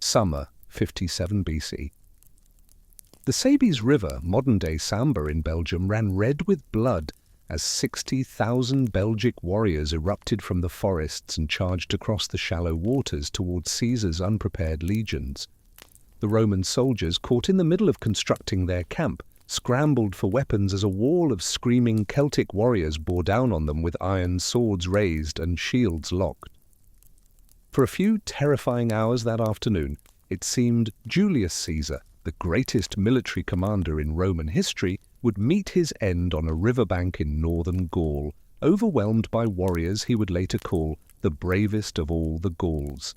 Summer, 57 BC. The Sabes River, modern-day Samba in Belgium, ran red with blood as 60,000 Belgic warriors erupted from the forests and charged across the shallow waters towards Caesar's unprepared legions. The Roman soldiers, caught in the middle of constructing their camp, scrambled for weapons as a wall of screaming Celtic warriors bore down on them with iron swords raised and shields locked. For a few terrifying hours that afternoon, it seemed Julius Caesar, the greatest military commander in Roman history, would meet his end on a riverbank in northern Gaul, overwhelmed by warriors he would later call the bravest of all the Gauls.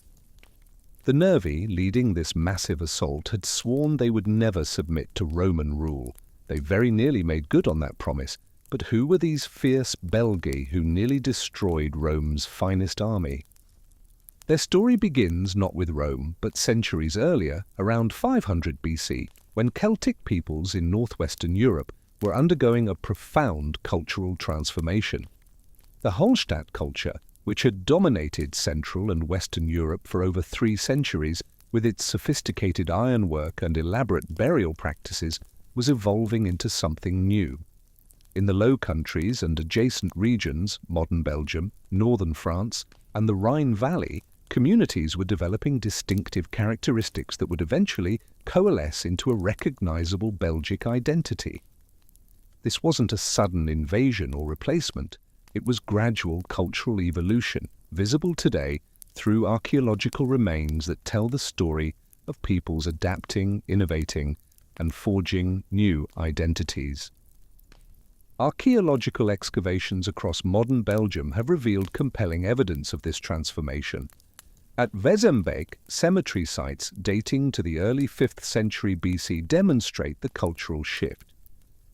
The Nervi, leading this massive assault, had sworn they would never submit to Roman rule. They very nearly made good on that promise, but who were these fierce Belgae who nearly destroyed Rome's finest army? Their story begins not with Rome, but centuries earlier, around 500 BC, when Celtic peoples in northwestern Europe were undergoing a profound cultural transformation. The Hallstatt culture, which had dominated Central and Western Europe for over 3 centuries, with its sophisticated ironwork and elaborate burial practices, was evolving into something new. In the Low Countries and adjacent regions, modern Belgium, northern France, and the Rhine Valley, communities were developing distinctive characteristics that would eventually coalesce into a recognizable Belgic identity. This wasn't a sudden invasion or replacement. It was gradual cultural evolution, visible today through archaeological remains that tell the story of peoples adapting, innovating, and forging new identities. Archaeological excavations across modern Belgium have revealed compelling evidence of this transformation. At Wezenbeek, cemetery sites dating to the early 5th century BC demonstrate the cultural shift.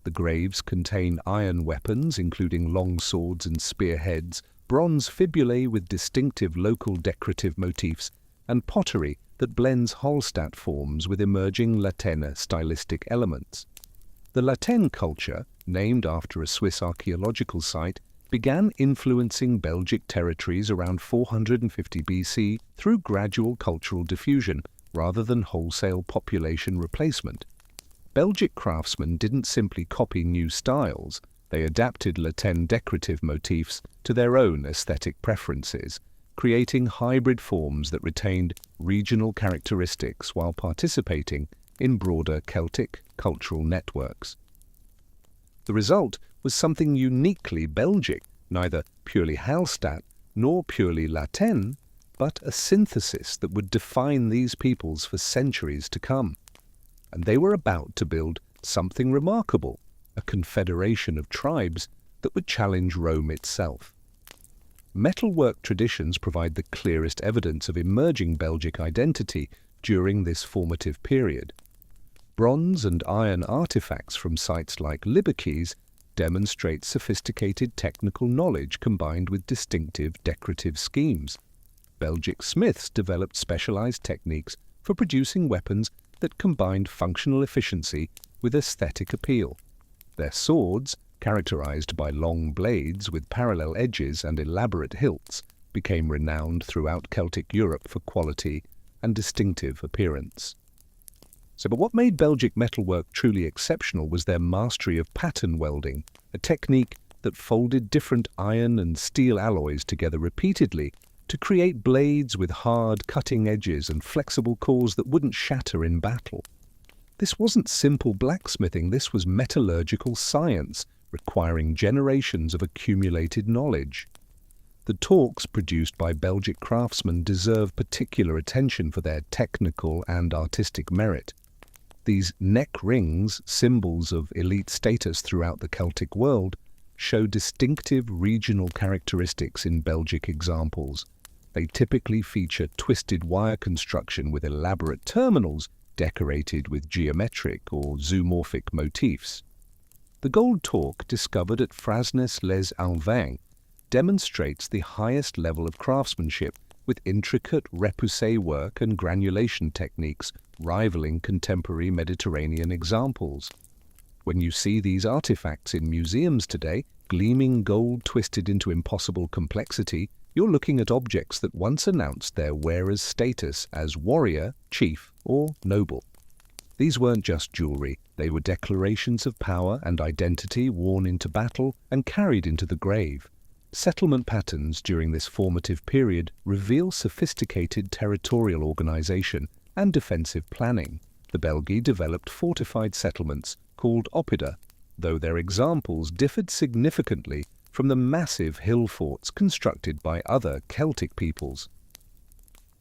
The graves contain iron weapons, including long swords and spearheads, bronze fibulae with distinctive local decorative motifs, and pottery that blends Hallstatt forms with emerging Latène stylistic elements. The Latène culture, named after a Swiss archaeological site, began influencing Belgic territories around 450 BC through gradual cultural diffusion rather than wholesale population replacement. Belgic craftsmen didn't simply copy new styles, they adapted Latène decorative motifs to their own aesthetic preferences, creating hybrid forms that retained regional characteristics while participating in broader Celtic cultural networks. The result was something uniquely Belgic, neither purely Hallstatt nor purely Latène, but a synthesis that would define these peoples for centuries to come. And they were about to build something remarkable, a confederation of tribes that would challenge Rome itself. Metalwork traditions provide the clearest evidence of emerging Belgic identity during this formative period. Bronze and iron artifacts from sites like Libekes demonstrate sophisticated technical knowledge combined with distinctive decorative schemes. Belgic smiths developed specialized techniques for producing weapons that combined functional efficiency with aesthetic appeal. Their swords, characterized by long blades with parallel edges and elaborate hilts, became renowned throughout Celtic Europe for quality and distinctive appearance. But what made Belgic metalwork truly exceptional was their mastery of pattern welding, a technique that folded different iron and steel alloys together repeatedly to create blades with hard, cutting edges and flexible cores that wouldn't shatter in battle. This wasn't simple blacksmithing, this was metallurgical science, requiring generations of accumulated knowledge. The torques produced by Belgic craftsmen deserve particular attention for their technical and artistic merit. These neck rings, symbols of elite status throughout the Celtic world, show distinctive regional characteristics in Belgic examples. They typically feature twisted wire construction with elaborate terminals decorated with geometric or zoomorphic motifs. The gold torque discovered at Frasnes-les-Alvins demonstrates the highest level of craftsmanship with intricate repoussé work and granulation techniques rivaling contemporary Mediterranean examples. When you see these artifacts in museums today, gleaming gold twisted into impossible complexity, you're looking at objects that once announced their wearer's status as warrior, chief, or noble. These weren't just jewelry, they were declarations of power and identity worn into battle and carried into the grave. Settlement patterns during this formative period reveal sophisticated territorial organization and defensive planning. The Belgae developed fortified settlements called oppida, though their examples differed significantly from the massive hill forts constructed by other Celtic peoples.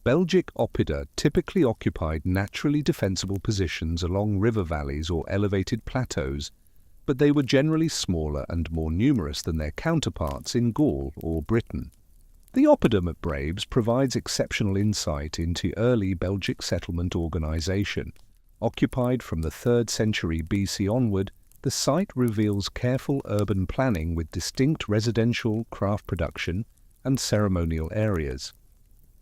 Belgic oppida typically occupied naturally defensible positions along river valleys or elevated plateaus, but they were generally smaller and more numerous than their counterparts in Gaul or Britain. The oppidum at Braves provides exceptional insight into early Belgic settlement organization. Occupied from the 3rd century BC onward, the site reveals careful urban planning with distinct residential, craft production, and ceremonial areas.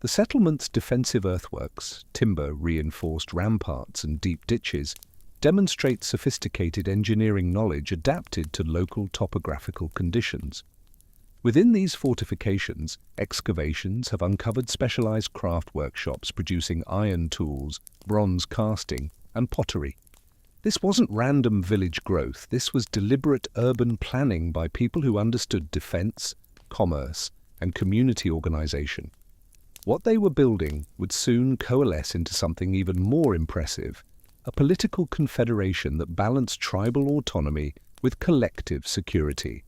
The settlement's defensive earthworks, timber-reinforced ramparts and deep ditches, demonstrate sophisticated engineering knowledge adapted to local topographical conditions. Within these fortifications, excavations have uncovered specialized craft workshops producing iron tools, bronze casting, and pottery. This wasn't random village growth, this was deliberate urban planning by people who understood defense, commerce, and community organization. What they were building would soon coalesce into something even more impressive, a political confederation that balanced tribal autonomy with collective security.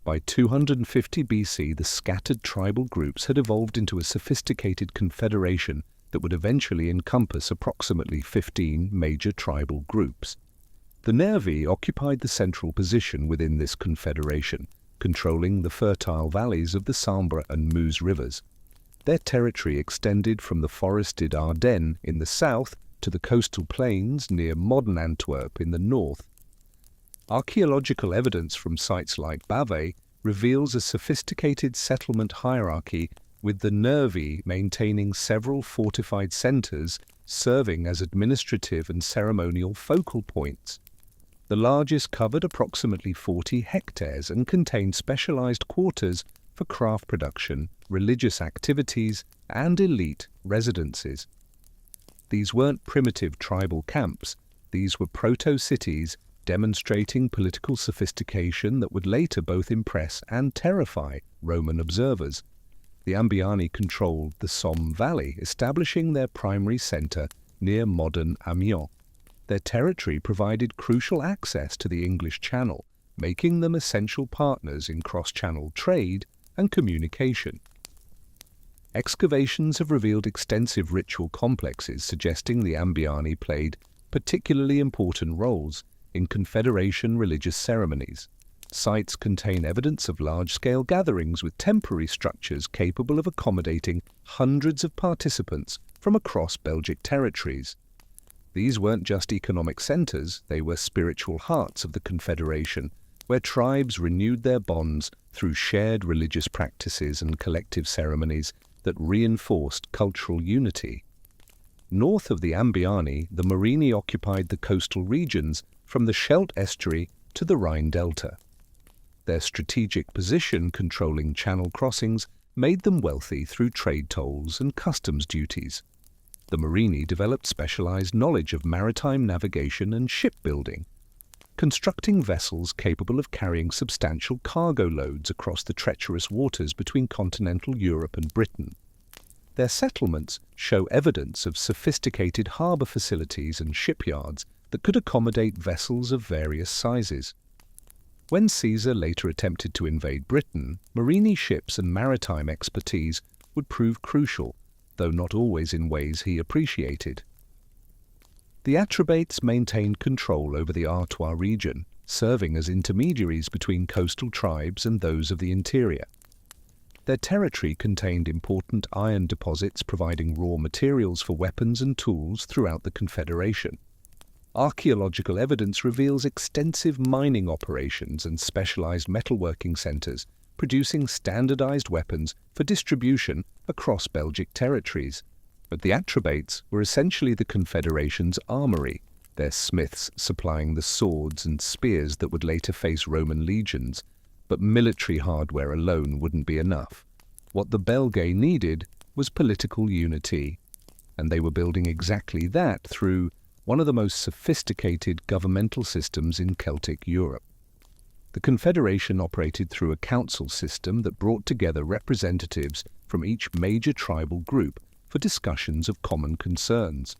By 250 BC, the scattered tribal groups had evolved into a sophisticated confederation that would eventually encompass approximately 15 major tribal groups. The Nervi occupied the central position within this confederation, controlling the fertile valleys of the Sambre and Meuse rivers. Their territory extended from the forested Ardennes in the south to the coastal plains near modern Antwerp in the north. Archaeological evidence from sites like Bavay reveals a sophisticated settlement hierarchy, with the Nervi maintaining several fortified centers serving as administrative and ceremonial focal points. The largest covered approximately 40 hectares and contained specialized quarters for craft production, religious activities, and elite residences. These weren't primitive tribal camps, these were proto-cities demonstrating political sophistication that would later both impress and terrify Roman observers. The Ambiani controlled the Somme Valley, establishing their primary center near modern Amiens. Their territory provided crucial access to the English Channel, making them essential partners in cross-channel trade and communication. Excavations have revealed extensive ritual complexes suggesting the Ambiani played particularly important roles in Confederation religious ceremonies. Sites contain evidence of large-scale gatherings with temporary structures capable of accommodating hundreds of participants from across Belgic territories. These weren't just economic centers, they were spiritual hearts of the Confederation, where tribes renewed their bonds through shared religious practices and collective ceremonies that reinforced cultural unity. North of the Ambiani, the Morini occupied the coastal regions from the Scheldt estuary to the Rhine delta. Their strategic position controlling channel crossings made them wealthy through trade tolls and customs duties. The Morini developed specialized knowledge of maritime navigation and shipbuilding, constructing vessels capable of carrying substantial cargo loads across the treacherous waters between continental Europe and Britain. Their settlements show evidence of sophisticated harbor facilities and shipyards that could accommodate vessels of various sizes. When Caesar later attempted to invade Britain, Morini ships and maritime expertise would prove crucial, though not always in ways he appreciated. The Atrebates maintained control over the Artois region, serving as intermediaries between coastal tribes and those of the interior. Their territory contained important iron deposits providing raw materials for weapons and tools throughout the Confederation. Archaeological evidence reveals extensive mining operations and specialized metalworking centers, producing standardized weapons for distribution across Belgic territories. But the Atrebates were essentially the Confederation's armory, their smiths supplying the swords and spears that would later face Roman legions. But military hardware alone wouldn't be enough. What the Belgae needed was political unity, and they were building exactly that through one of the most sophisticated governmental systems in Celtic Europe. The confederation operated through a council system that brought together representatives from each major tribal group for discussions of common concerns.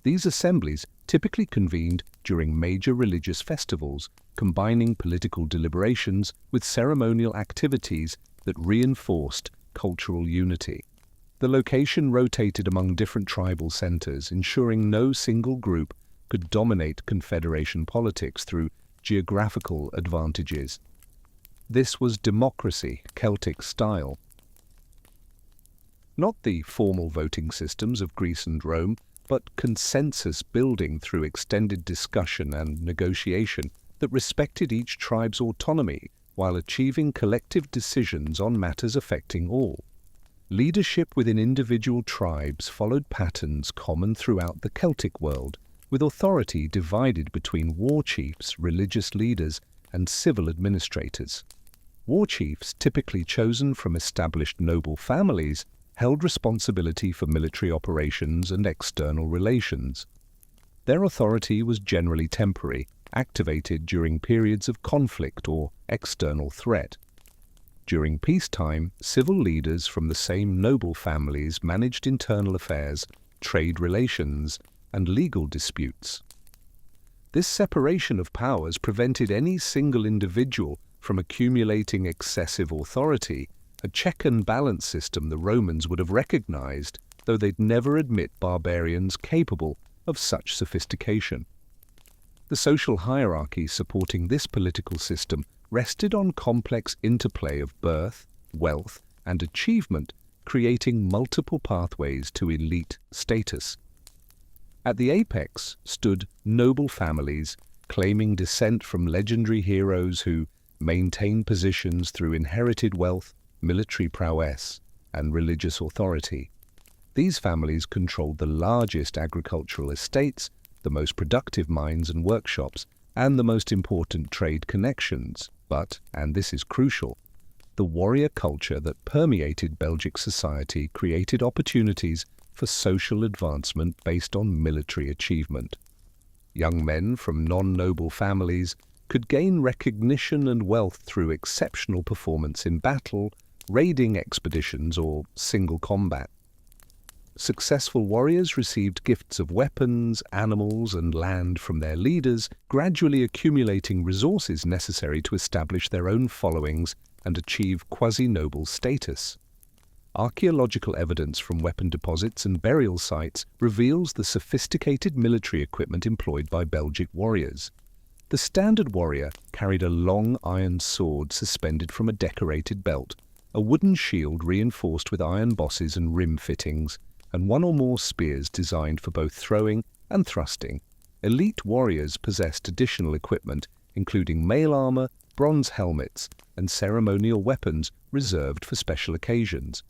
These assemblies typically convened during major religious festivals, combining political deliberations with ceremonial activities that reinforced cultural unity. The location rotated among different tribal centers, ensuring no single group could dominate confederation politics through geographical advantages. This was democracy, Celtic style. Not the formal voting systems of Greece and Rome, but consensus building through extended discussion and negotiation that respected each tribe's autonomy while achieving collective decisions on matters affecting all. Leadership within individual tribes followed patterns common throughout the Celtic world, with authority divided between war chiefs, religious leaders, and civil administrators. War chiefs, typically chosen from established noble families, held responsibility for military operations and external relations. Their authority was generally temporary, activated during periods of conflict or external threat. During peacetime, civil leaders from the same noble families managed internal affairs, trade relations, and legal disputes. This separation of powers prevented any single individual from accumulating excessive authority, a check and balance system the Romans would have recognized, though they'd never admit barbarians capable of such sophistication. The social hierarchy supporting this political system rested on complex interplay of birth, wealth, and achievement, creating multiple pathways to elite status. At the apex stood noble families, claiming descent from legendary heroes who maintained positions through inherited wealth, military prowess, and religious authority. These families controlled the largest agricultural estates, the most productive mines and workshops, and the most important trade connections. But, and this is crucial, the warrior culture that permeated Belgic society created opportunities for social advancement based on military achievement. Young men from non-noble families could gain recognition and wealth through exceptional performance in battle, raiding expeditions, or single combat. Successful warriors received gifts of weapons, animals, and land from their leaders, gradually accumulating resources necessary to establish their own followings and achieve quasi-noble status. Archaeological evidence from weapon deposits and burial sites reveals the sophisticated military equipment employed by Belgic warriors. The standard warrior carried a long iron sword suspended from a decorated belt, a wooden shield reinforced with iron bosses and rim fittings, and one or more spears designed for both throwing and thrusting. Elite warriors possessed additional equipment, including mail armor, bronze helmets, and ceremonial weapons reserved for special occasions.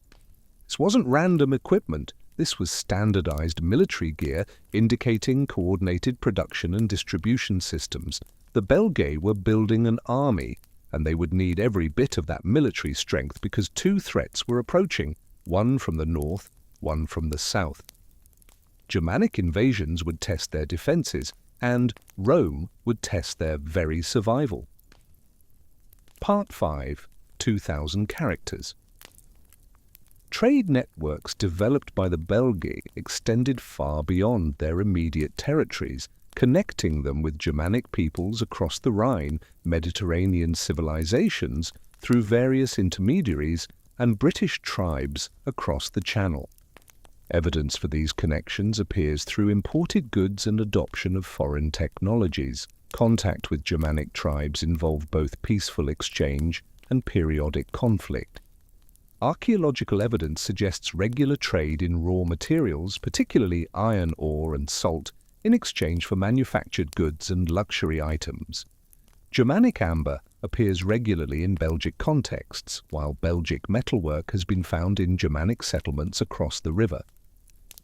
This wasn't random equipment. This was standardized military gear indicating coordinated production and distribution systems. The Belgae were building an army, and they would need every bit of that military strength because two threats were approaching, one from the north, one from the south. Germanic invasions would test their defenses, and Rome would test their very survival. Part 5. 2,000 characters. Trade networks developed by the Belgae extended far beyond their immediate territories, connecting them with Germanic peoples across the Rhine, Mediterranean civilizations through various intermediaries, and British tribes across the Channel. Evidence for these connections appears through imported goods and adoption of foreign technologies. Contact with Germanic tribes involved both peaceful exchange and periodic conflict. Archaeological evidence suggests regular trade in raw materials, particularly iron ore and salt, in exchange for manufactured goods and luxury items. Germanic amber appears regularly in Belgic contexts, while Belgic metalwork has been found in Germanic settlements across the river.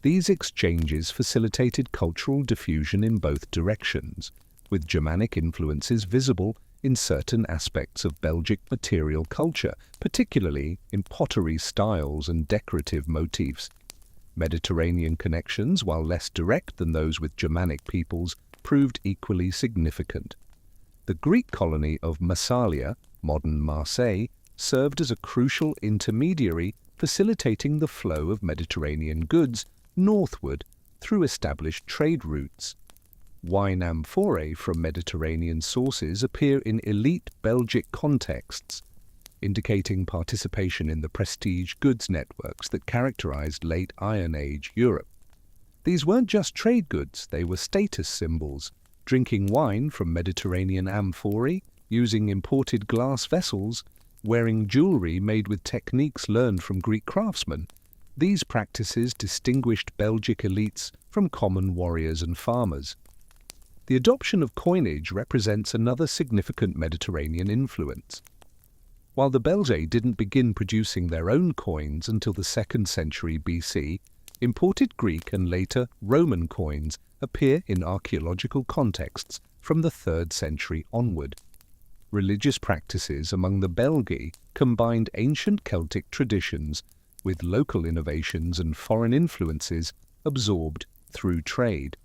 These exchanges facilitated cultural diffusion in both directions, with Germanic influences visible in certain aspects of Belgic material culture, particularly in pottery styles and decorative motifs. Mediterranean connections, while less direct than those with Germanic peoples, proved equally significant. The Greek colony of Massalia, modern Marseille, served as a crucial intermediary, facilitating the flow of Mediterranean goods northward through established trade routes. Wine amphorae from Mediterranean sources appear in elite Belgic contexts, indicating participation in the prestige goods networks that characterized late Iron Age Europe. These weren't just trade goods, they were status symbols. Drinking wine from Mediterranean amphorae, using imported glass vessels, wearing jewelry made with techniques learned from Greek craftsmen. These practices distinguished Belgic elites from common warriors and farmers. The adoption of coinage represents another significant Mediterranean influence. While the Belgae didn't begin producing their own coins until the 2nd century BC, imported Greek and later Roman coins appear in archaeological contexts from the 3rd century onward. Religious practices among the Belgae combined ancient Celtic traditions with local innovations and foreign influences absorbed through trade.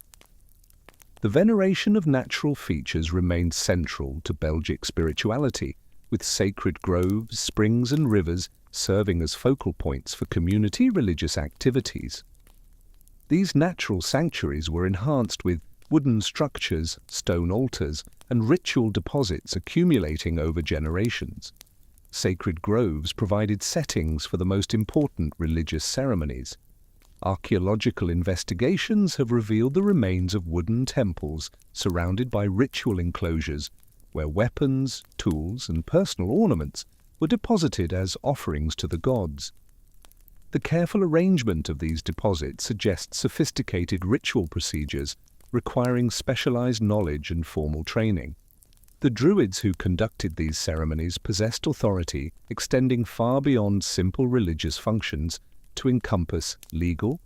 The veneration of natural features remained central to Belgic spirituality, with sacred groves, springs and rivers serving as focal points for community religious activities. These natural sanctuaries were enhanced with wooden structures, stone altars, and ritual deposits accumulating over generations. Sacred groves provided settings for the most important religious ceremonies. Archaeological investigations have revealed the remains of wooden temples surrounded by ritual enclosures where weapons, tools, and personal ornaments were deposited as offerings to the gods. The careful arrangement of these deposits suggests sophisticated ritual procedures requiring specialized knowledge and formal training. The Druids who conducted these ceremonies possessed authority extending far beyond simple religious functions to encompass legal,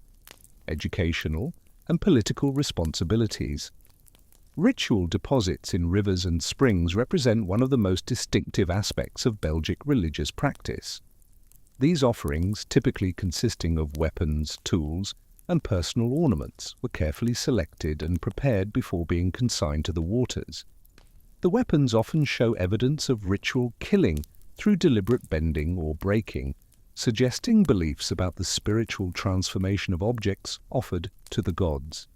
educational, and political responsibilities. Ritual deposits in rivers and springs represent one of the most distinctive aspects of Belgic religious practice. These offerings, typically consisting of weapons, tools, and personal ornaments, were carefully selected and prepared before being consigned to the waters. The weapons often show evidence of ritual killing through deliberate bending or breaking, suggesting beliefs about the spiritual transformation of objects offered to the gods.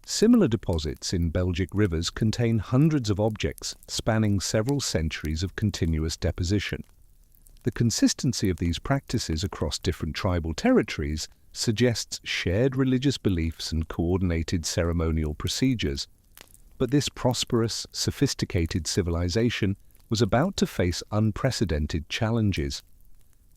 Similar deposits in Belgic rivers contain hundreds of objects spanning several centuries of continuous deposition. The consistency of these practices across different tribal territories suggests shared religious beliefs and coordinated ceremonial procedures. But this prosperous, sophisticated civilization was about to face unprecedented challenges.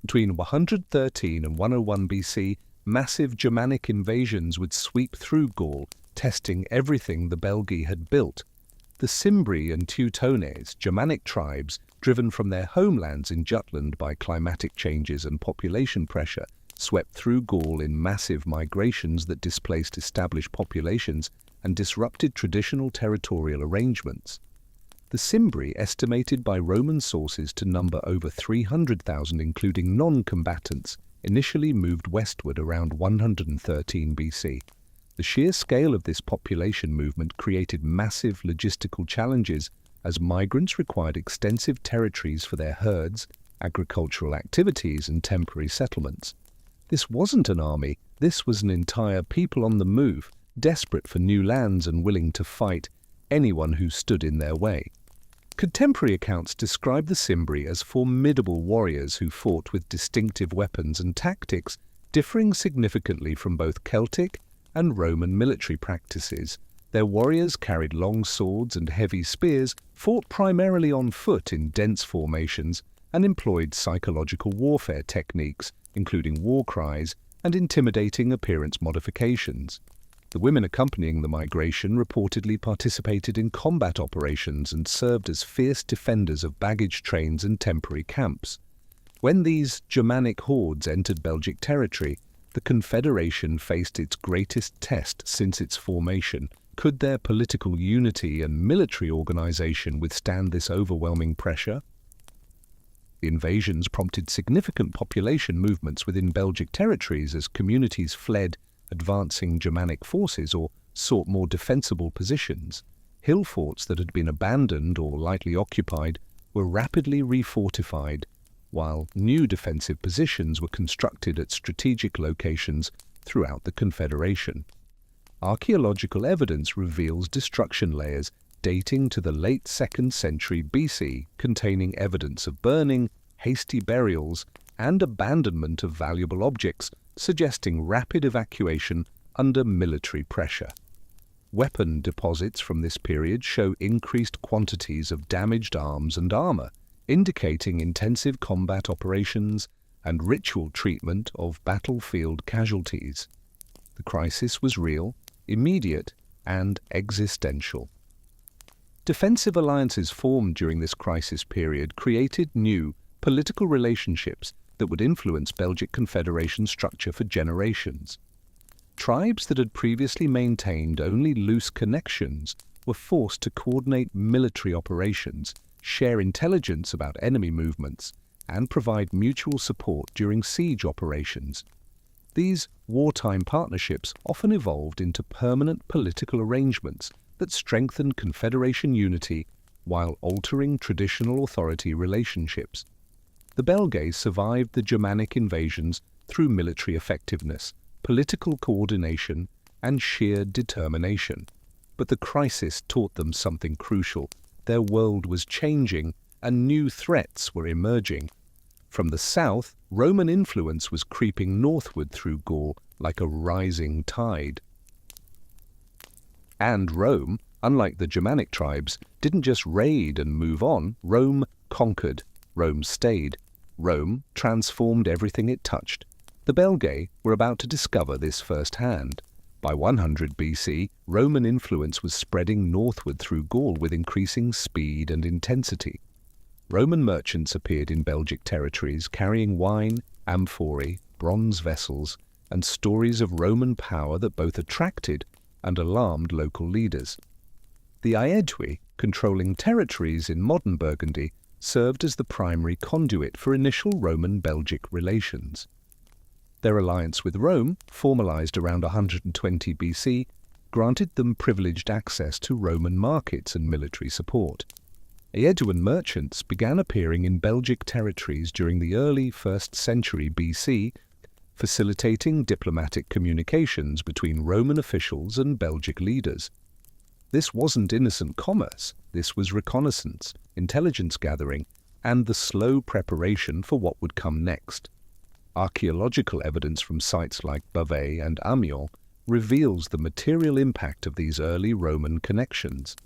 Between 113 and 101 BC, massive Germanic invasions would sweep through Gaul, testing everything the Belgae had built. The Cimbri and Teutones, Germanic tribes, driven from their homelands in Jutland by climatic changes and population pressure, swept through Gaul in massive migrations that displaced established populations and disrupted traditional territorial arrangements. The Cimbri, estimated by Roman sources to number over 300,000 including non-combatants, initially moved westward around 113 BC. The sheer scale of this population movement created massive logistical challenges as migrants required extensive territories for their herds, agricultural activities, and temporary settlements. This wasn't an army, this was an entire people on the move, desperate for new lands and willing to fight anyone who stood in their way. Contemporary accounts describe the Cimbri as formidable warriors who fought with distinctive weapons and tactics differing significantly from both Celtic and Roman military practices. Their warriors carried long swords and heavy spears, fought primarily on foot in dense formations, and employed psychological warfare techniques, including war cries and intimidating appearance modifications. The women accompanying the migration reportedly participated in combat operations and served as fierce defenders of baggage trains and temporary camps. When these Germanic hordes entered Belgic territory, the confederation faced its greatest test since its formation, Could their political unity and military organization withstand this overwhelming pressure? The invasions prompted significant population movements within Belgic territories as communities fled advancing Germanic forces or sought more defensible positions. Hill forts that had been abandoned or lightly occupied were rapidly refortified, while new defensive positions were constructed at strategic locations throughout the Confederation. Archaeological evidence reveals destruction layers dating to the late 2nd century BC, containing evidence of burning, hasty burials, and abandonment of valuable objects, suggesting rapid evacuation under military pressure. Weapon deposits from this period show increased quantities of damaged arms and armor, indicating intensive combat operations and ritual treatment of battlefield casualties. The crisis was real, immediate, and existential. Defensive alliances formed during this crisis period created new political relationships that would influence Belgic Confederation structure for generations. Tribes that had previously maintained only loose connections were forced to coordinate military operations, share intelligence about enemy movements, and provide mutual support during siege operations. These wartime partnerships often evolved into permanent political arrangements that strengthened Confederation unity while altering traditional authority relationships. The Belgae survived the Germanic invasions through military effectiveness, political coordination, and sheer determination. But the crisis taught them something crucial. Their world was changing, and new threats were emerging. From the south, Roman influence was creeping northward through Gaul like a rising tide. And Rome, unlike the Germanic tribes, didn't just raid and move on. Rome conquered. Rome stayed. Rome transformed everything it touched. The Belgae were about to discover this firsthand. By 100 BC, Roman influence was spreading northward through Gaul with increasing speed and intensity. Roman merchants appeared in Belgic territories carrying wine, amphorae, bronze vessels, and stories of Roman power that both attracted and alarmed local leaders. The Aedui, controlling territories in modern Burgundy, served as the primary conduit for initial Roman-Belgic relations. Their alliance with Rome, formalized around 120 BC, granted them privileged access to Roman markets and military support. Aeduan merchants began appearing in Belgic territories during the early 1st century BC, facilitating diplomatic communications between Roman officials and Belgic leaders. This wasn't innocent commerce, this was reconnaissance, intelligence gathering, and the slow preparation for what would come next. Archaeological evidence from sites like Belgae and Amiens reveals the material impact of these early Roman connections.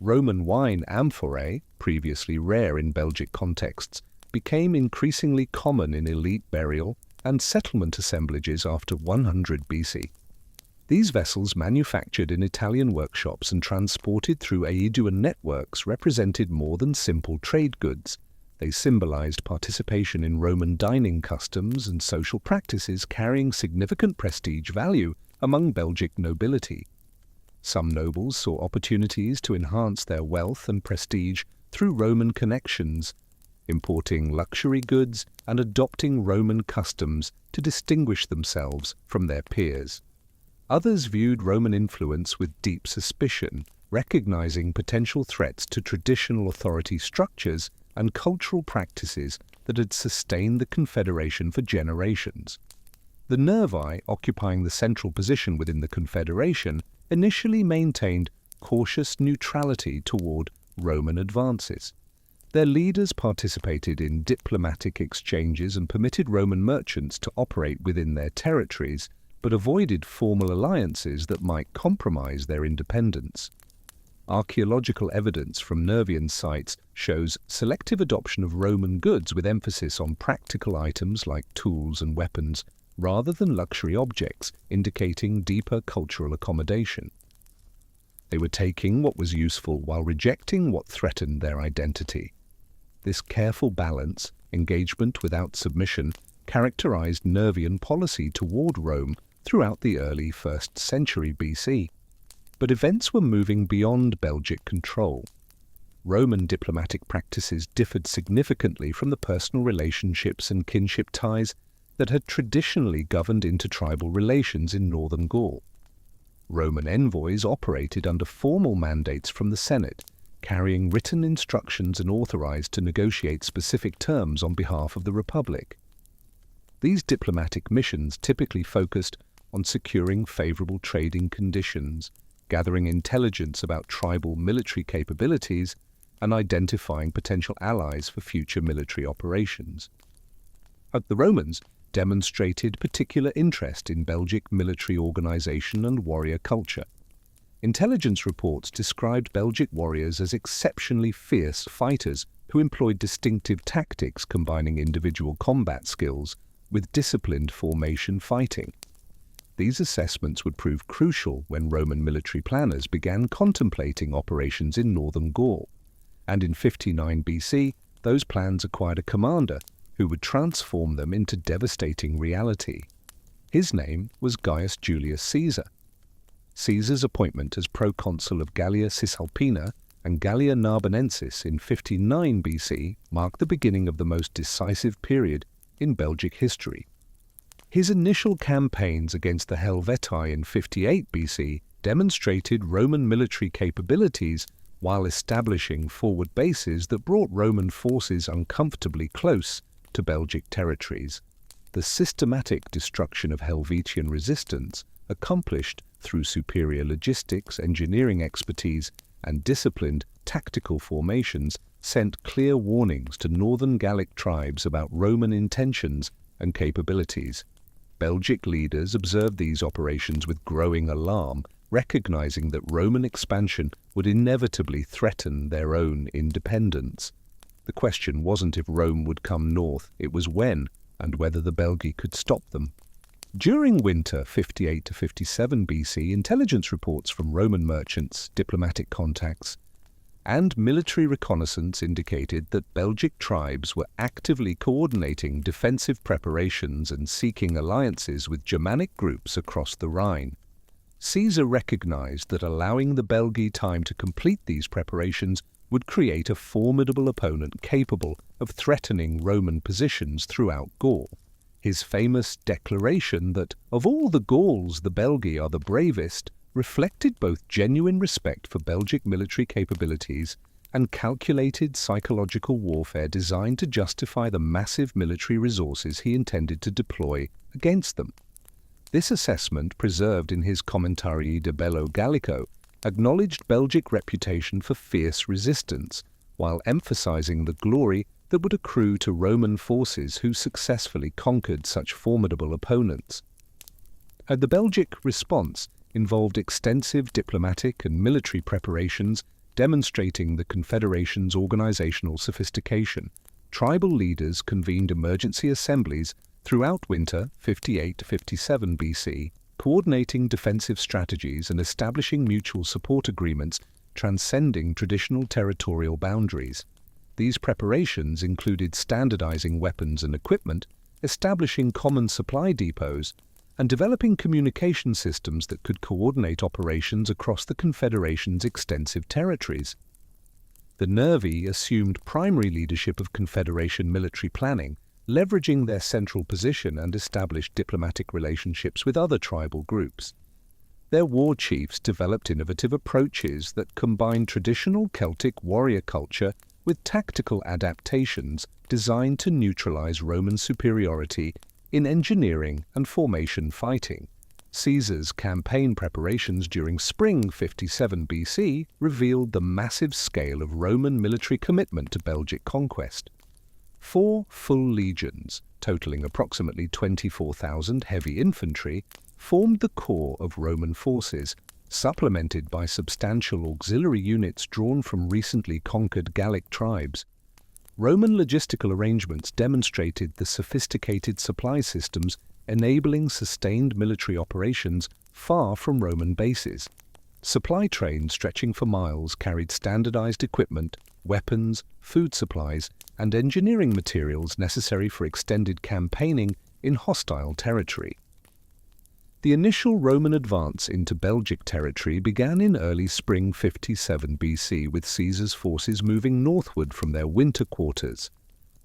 Roman wine amphorae, previously rare in Belgic contexts, became increasingly common in elite burial and settlement assemblages after 100 BC. These vessels, manufactured in Italian workshops and transported through Aeduan networks, represented more than simple trade goods. They symbolized participation in Roman dining customs and social practices carrying significant prestige value among Belgic nobility. Some nobles saw opportunities to enhance their wealth and prestige through Roman connections, importing luxury goods and adopting Roman customs to distinguish themselves from their peers. Others viewed Roman influence with deep suspicion, recognizing potential threats to traditional authority structures and cultural practices that had sustained the Confederation for generations. The Nervi, occupying the central position within the Confederation, initially maintained cautious neutrality toward Roman advances. Their leaders participated in diplomatic exchanges and permitted Roman merchants to operate within their territories, but avoided formal alliances that might compromise their independence. Archaeological evidence from Nervian sites shows selective adoption of Roman goods with emphasis on practical items like tools and weapons, rather than luxury objects, indicating deeper cultural accommodation. They were taking what was useful while rejecting what threatened their identity. This careful balance, engagement without submission, characterized Nervian policy toward Rome throughout the early 1st century BC. But events were moving beyond Belgic control. Roman diplomatic practices differed significantly from the personal relationships and kinship ties that had traditionally governed intertribal relations in northern Gaul. Roman envoys operated under formal mandates from the Senate, carrying written instructions and authorized to negotiate specific terms on behalf of the Republic. These diplomatic missions typically focused on securing favorable trading conditions, gathering intelligence about tribal military capabilities, and identifying potential allies for future military operations. The Romans demonstrated particular interest in Belgic military organization and warrior culture. Intelligence reports described Belgic warriors as exceptionally fierce fighters who employed distinctive tactics combining individual combat skills with disciplined formation fighting. These assessments would prove crucial when Roman military planners began contemplating operations in northern Gaul, and in 59 BC, those plans acquired a commander who would transform them into devastating reality. His name was Gaius Julius Caesar. Caesar's appointment as proconsul of Gallia Cisalpina and Gallia Narbonensis in 59 BC marked the beginning of the most decisive period in Belgic history. His initial campaigns against the Helvetii in 58 BC demonstrated Roman military capabilities while establishing forward bases that brought Roman forces uncomfortably close to Belgic territories. The systematic destruction of Helvetian resistance, accomplished through superior logistics, engineering expertise, and disciplined tactical formations, sent clear warnings to northern Gallic tribes about Roman intentions and capabilities. Belgic leaders observed these operations with growing alarm, recognizing that Roman expansion would inevitably threaten their own independence. The question wasn't if Rome would come north, it was when, and whether the Belgae could stop them. During winter 58 to 57 BC, intelligence reports from Roman merchants, diplomatic contacts, and military reconnaissance indicated that Belgic tribes were actively coordinating defensive preparations and seeking alliances with Germanic groups across the Rhine. Caesar recognized that allowing the Belgae time to complete these preparations would create a formidable opponent capable of threatening Roman positions throughout Gaul. His famous declaration that, of all the Gauls, the Belgae are the bravest, reflected both genuine respect for Belgic military capabilities and calculated psychological warfare designed to justify the massive military resources he intended to deploy against them. This assessment, preserved in his Commentarii de Bello Gallico, acknowledged Belgic reputation for fierce resistance, while emphasizing the glory that would accrue to Roman forces who successfully conquered such formidable opponents. The Belgic response involved extensive diplomatic and military preparations demonstrating the Confederation's organizational sophistication. Tribal leaders convened emergency assemblies throughout winter 58 to 57 BC, coordinating defensive strategies and establishing mutual support agreements transcending traditional territorial boundaries. These preparations included standardizing weapons and equipment, establishing common supply depots, and developing communication systems that could coordinate operations across the Confederation's extensive territories. The Nervi assumed primary leadership of Confederation military planning, leveraging their central position, and established diplomatic relationships with other tribal groups. Their war chiefs developed innovative approaches that combined traditional Celtic warrior culture with tactical adaptations designed to neutralize Roman superiority in engineering and formation fighting. Caesar's campaign preparations during spring 57 BC revealed the massive scale of Roman military commitment to Belgic conquest. 4 full legions, totaling approximately 24,000 heavy infantry, formed the core of Roman forces, supplemented by substantial auxiliary units drawn from recently conquered Gallic tribes. Roman logistical arrangements demonstrated the sophisticated supply systems enabling sustained military operations far from Roman bases. Supply trains stretching for miles carried standardized equipment, weapons, food supplies, and engineering materials necessary for extended campaigning in hostile territory. The initial Roman advance into Belgic territory began in early spring 57 BC, with Caesar's forces moving northward from their winter quarters.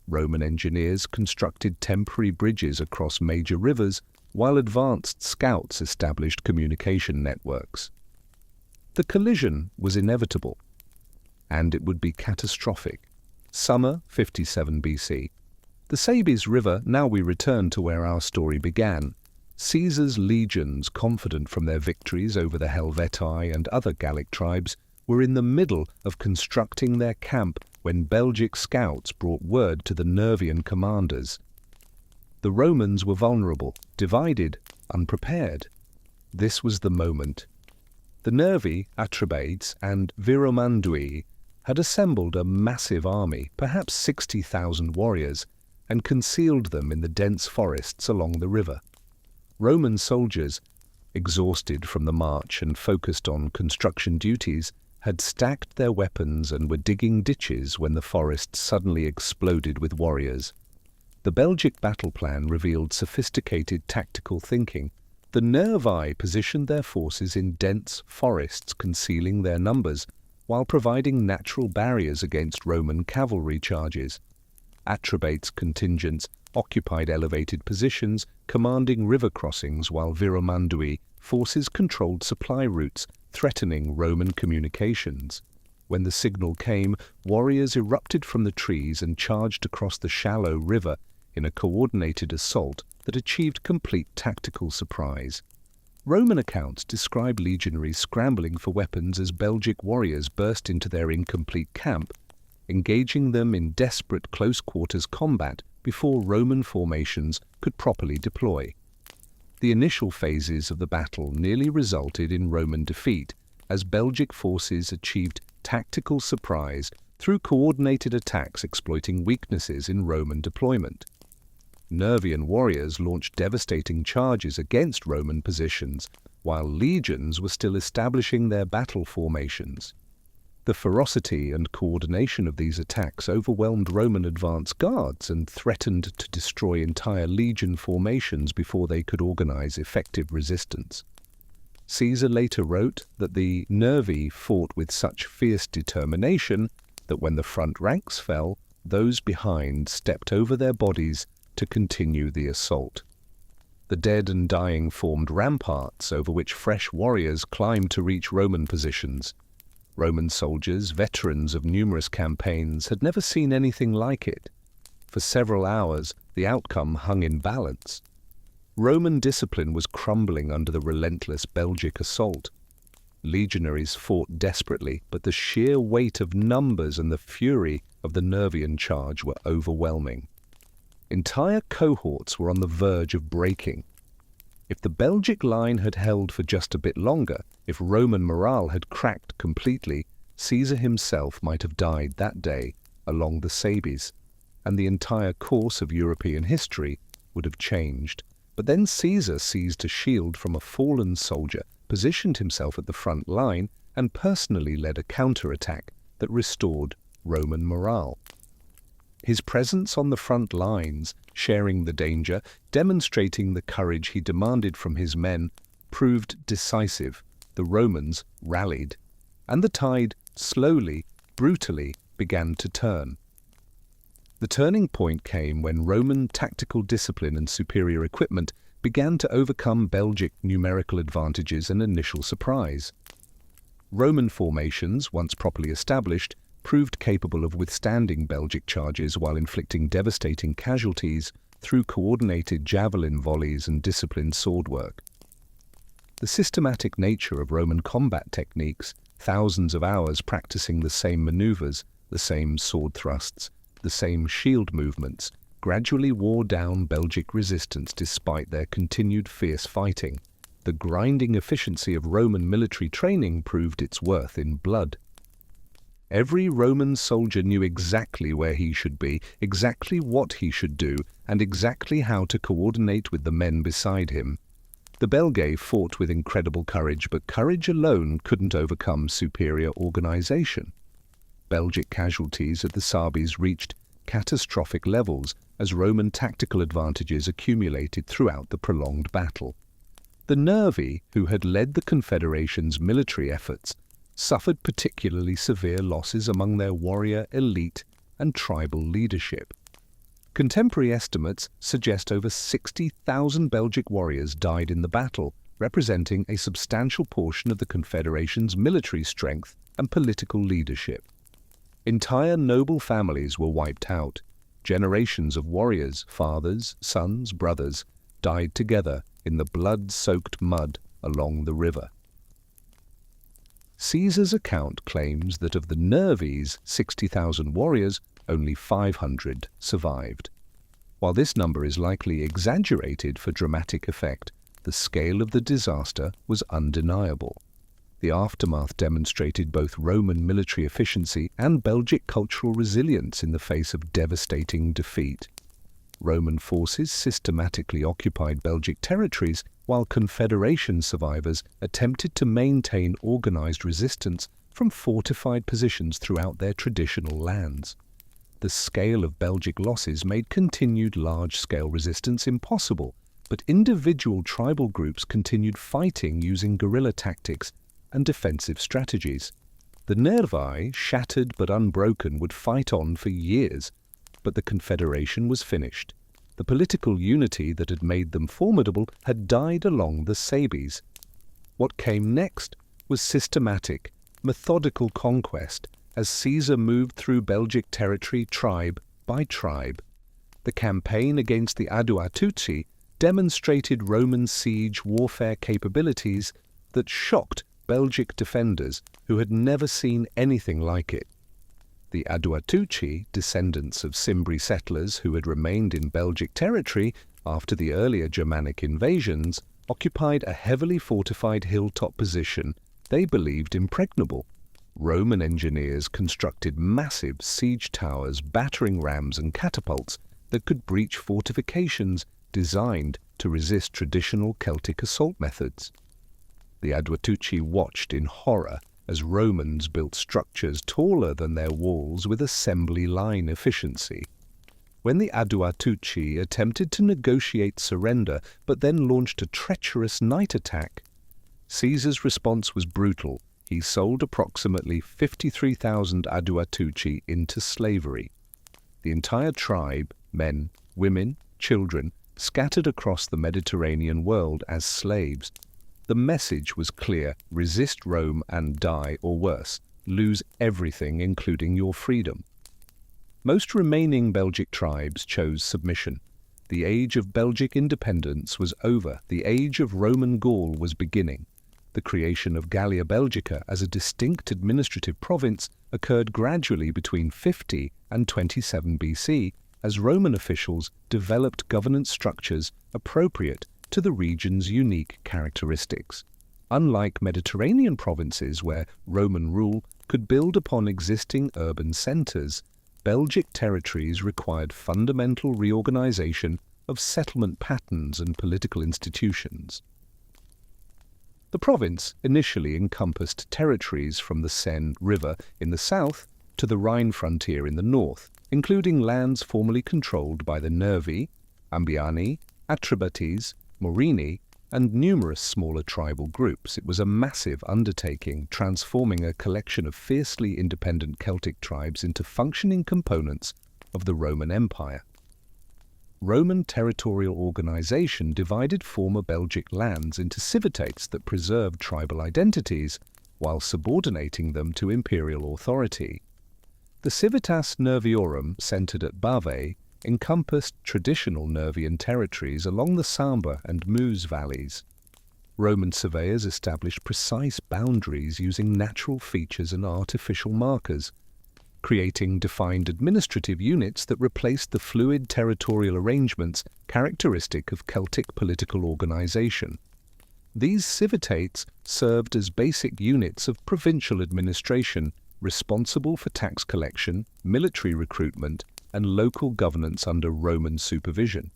Roman engineers constructed temporary bridges across major rivers, while advanced scouts established communication networks. The collision was inevitable, and it would be catastrophic. Summer 57 BC. The Sabes River. Now we return to where our story began. Caesar's legions, confident from their victories over the Helvetii and other Gallic tribes, were in the middle of constructing their camp when Belgic scouts brought word to the Nervian commanders. The Romans were vulnerable, divided, unprepared. This was the moment. The Nervi, Atrebates, and Viromandui had assembled a massive army, perhaps 60,000 warriors, and concealed them in the dense forests along the river. Roman soldiers, exhausted from the march and focused on construction duties, had stacked their weapons and were digging ditches when the forest suddenly exploded with warriors. The Belgic battle plan revealed sophisticated tactical thinking. The Nervi positioned their forces in dense forests, concealing their numbers, while providing natural barriers against Roman cavalry charges. Atrebates' contingents occupied elevated positions, commanding river crossings, while Viromandui forces controlled supply routes, threatening Roman communications. When the signal came, warriors erupted from the trees and charged across the shallow river in a coordinated assault that achieved complete tactical surprise. Roman accounts describe legionaries scrambling for weapons as Belgic warriors burst into their incomplete camp, engaging them in desperate close-quarters combat before Roman formations could properly deploy. The initial phases of the battle nearly resulted in Roman defeat, as Belgic forces achieved tactical surprise through coordinated attacks exploiting weaknesses in Roman deployment. Nervian warriors launched devastating charges against Roman positions, while legions were still establishing their battle formations. The ferocity and coordination of these attacks overwhelmed Roman advance guards and threatened to destroy entire legion formations before they could organize effective resistance. Caesar later wrote that the Nervi fought with such fierce determination that when the front ranks fell, those behind stepped over their bodies to continue the assault. The dead and dying formed ramparts over which fresh warriors climbed to reach Roman positions. Roman soldiers, veterans of numerous campaigns, had never seen anything like it. For several hours, the outcome hung in balance. Roman discipline was crumbling under the relentless Belgic assault. Legionaries fought desperately, but the sheer weight of numbers and the fury of the Nervian charge were overwhelming. Entire cohorts were on the verge of breaking. If the Belgic line had held for just a bit longer, if Roman morale had cracked completely, Caesar himself might have died that day along the Sabes, and the entire course of European history would have changed. But then Caesar seized a shield from a fallen soldier, positioned himself at the front line, and personally led a counterattack that restored Roman morale. His presence on the front lines, sharing the danger, demonstrating the courage he demanded from his men, proved decisive. The Romans rallied, and the tide slowly, brutally began to turn. The turning point came when Roman tactical discipline and superior equipment began to overcome Belgic numerical advantages and initial surprise. Roman formations, once properly established, proved capable of withstanding Belgic charges while inflicting devastating casualties through coordinated javelin volleys and disciplined sword work. The systematic nature of Roman combat techniques, thousands of hours practicing the same maneuvers, the same sword thrusts, the same shield movements, gradually wore down Belgic resistance despite their continued fierce fighting. The grinding efficiency of Roman military training proved its worth in blood. Every Roman soldier knew exactly where he should be, exactly what he should do, and exactly how to coordinate with the men beside him. The Belgae fought with incredible courage, but courage alone couldn't overcome superior organization. Belgic casualties at the Sabes reached catastrophic levels as Roman tactical advantages accumulated throughout the prolonged battle. The Nervi, who had led the Confederation's military efforts, suffered particularly severe losses among their warrior elite and tribal leadership. Contemporary estimates suggest over 60,000 Belgic warriors died in the battle, representing a substantial portion of the Confederation's military strength and political leadership. Entire noble families were wiped out. Generations of warriors, fathers, sons, brothers, died together in the blood-soaked mud along the river. Caesar's account claims that of the Nervi's 60,000 warriors, only 500 survived. While this number is likely exaggerated for dramatic effect, the scale of the disaster was undeniable. The aftermath demonstrated both Roman military efficiency and Belgic cultural resilience in the face of devastating defeat. Roman forces systematically occupied Belgic territories, while Confederation survivors attempted to maintain organized resistance from fortified positions throughout their traditional lands. The scale of Belgic losses made continued large-scale resistance impossible, but individual tribal groups continued fighting using guerrilla tactics and defensive strategies. The Nervi, shattered but unbroken, would fight on for years, but the Confederation was finished. The political unity that had made them formidable had died along the Sabes. What came next was systematic, methodical conquest as Caesar moved through Belgic territory tribe by tribe. The campaign against the Aduatuci demonstrated Roman siege warfare capabilities that shocked Belgic defenders who had never seen anything like it. The Aduatuci, descendants of Cimbri settlers who had remained in Belgic territory after the earlier Germanic invasions, occupied a heavily fortified hilltop position they believed impregnable. Roman engineers constructed massive siege towers, battering rams and catapults that could breach fortifications designed to resist traditional Celtic assault methods. The Aduatuci watched in horror as Romans built structures taller than their walls with assembly line efficiency. When the Aduatuci attempted to negotiate surrender but then launched a treacherous night attack, Caesar's response was brutal. He sold approximately 53,000 Aduatuci into slavery. The entire tribe, men, women, children, scattered across the Mediterranean world as slaves. The message was clear: resist Rome and die, or worse, lose everything including your freedom. Most remaining Belgic tribes chose submission. The age of Belgic independence was over. The age of Roman Gaul was beginning. The creation of Gallia Belgica as a distinct administrative province occurred gradually between 50 and 27 BC as Roman officials developed governance structures appropriate to the region's unique characteristics. Unlike Mediterranean provinces where Roman rule could build upon existing urban centers, Belgic territories required fundamental reorganization of settlement patterns and political institutions. The province initially encompassed territories from the Seine River in the south to the Rhine frontier in the north, including lands formerly controlled by the Nervi, Ambiani, Atrebates, Morini, and numerous smaller tribal groups. It was a massive undertaking, transforming a collection of fiercely independent Celtic tribes into functioning components of the Roman Empire. Roman territorial organization divided former Belgic lands into civitates that preserved tribal identities while subordinating them to imperial authority. The Civitas Nerviorum, centered at Belgae, encompassed traditional Nervian territories along the Sambre and Meuse valleys. Roman surveyors established precise boundaries using natural features and artificial markers, creating defined administrative units that replaced the fluid territorial arrangements characteristic of Celtic political organization. These civitates served as basic units of provincial administration, responsible for tax collection, military recruitment, and local governance under Roman supervision.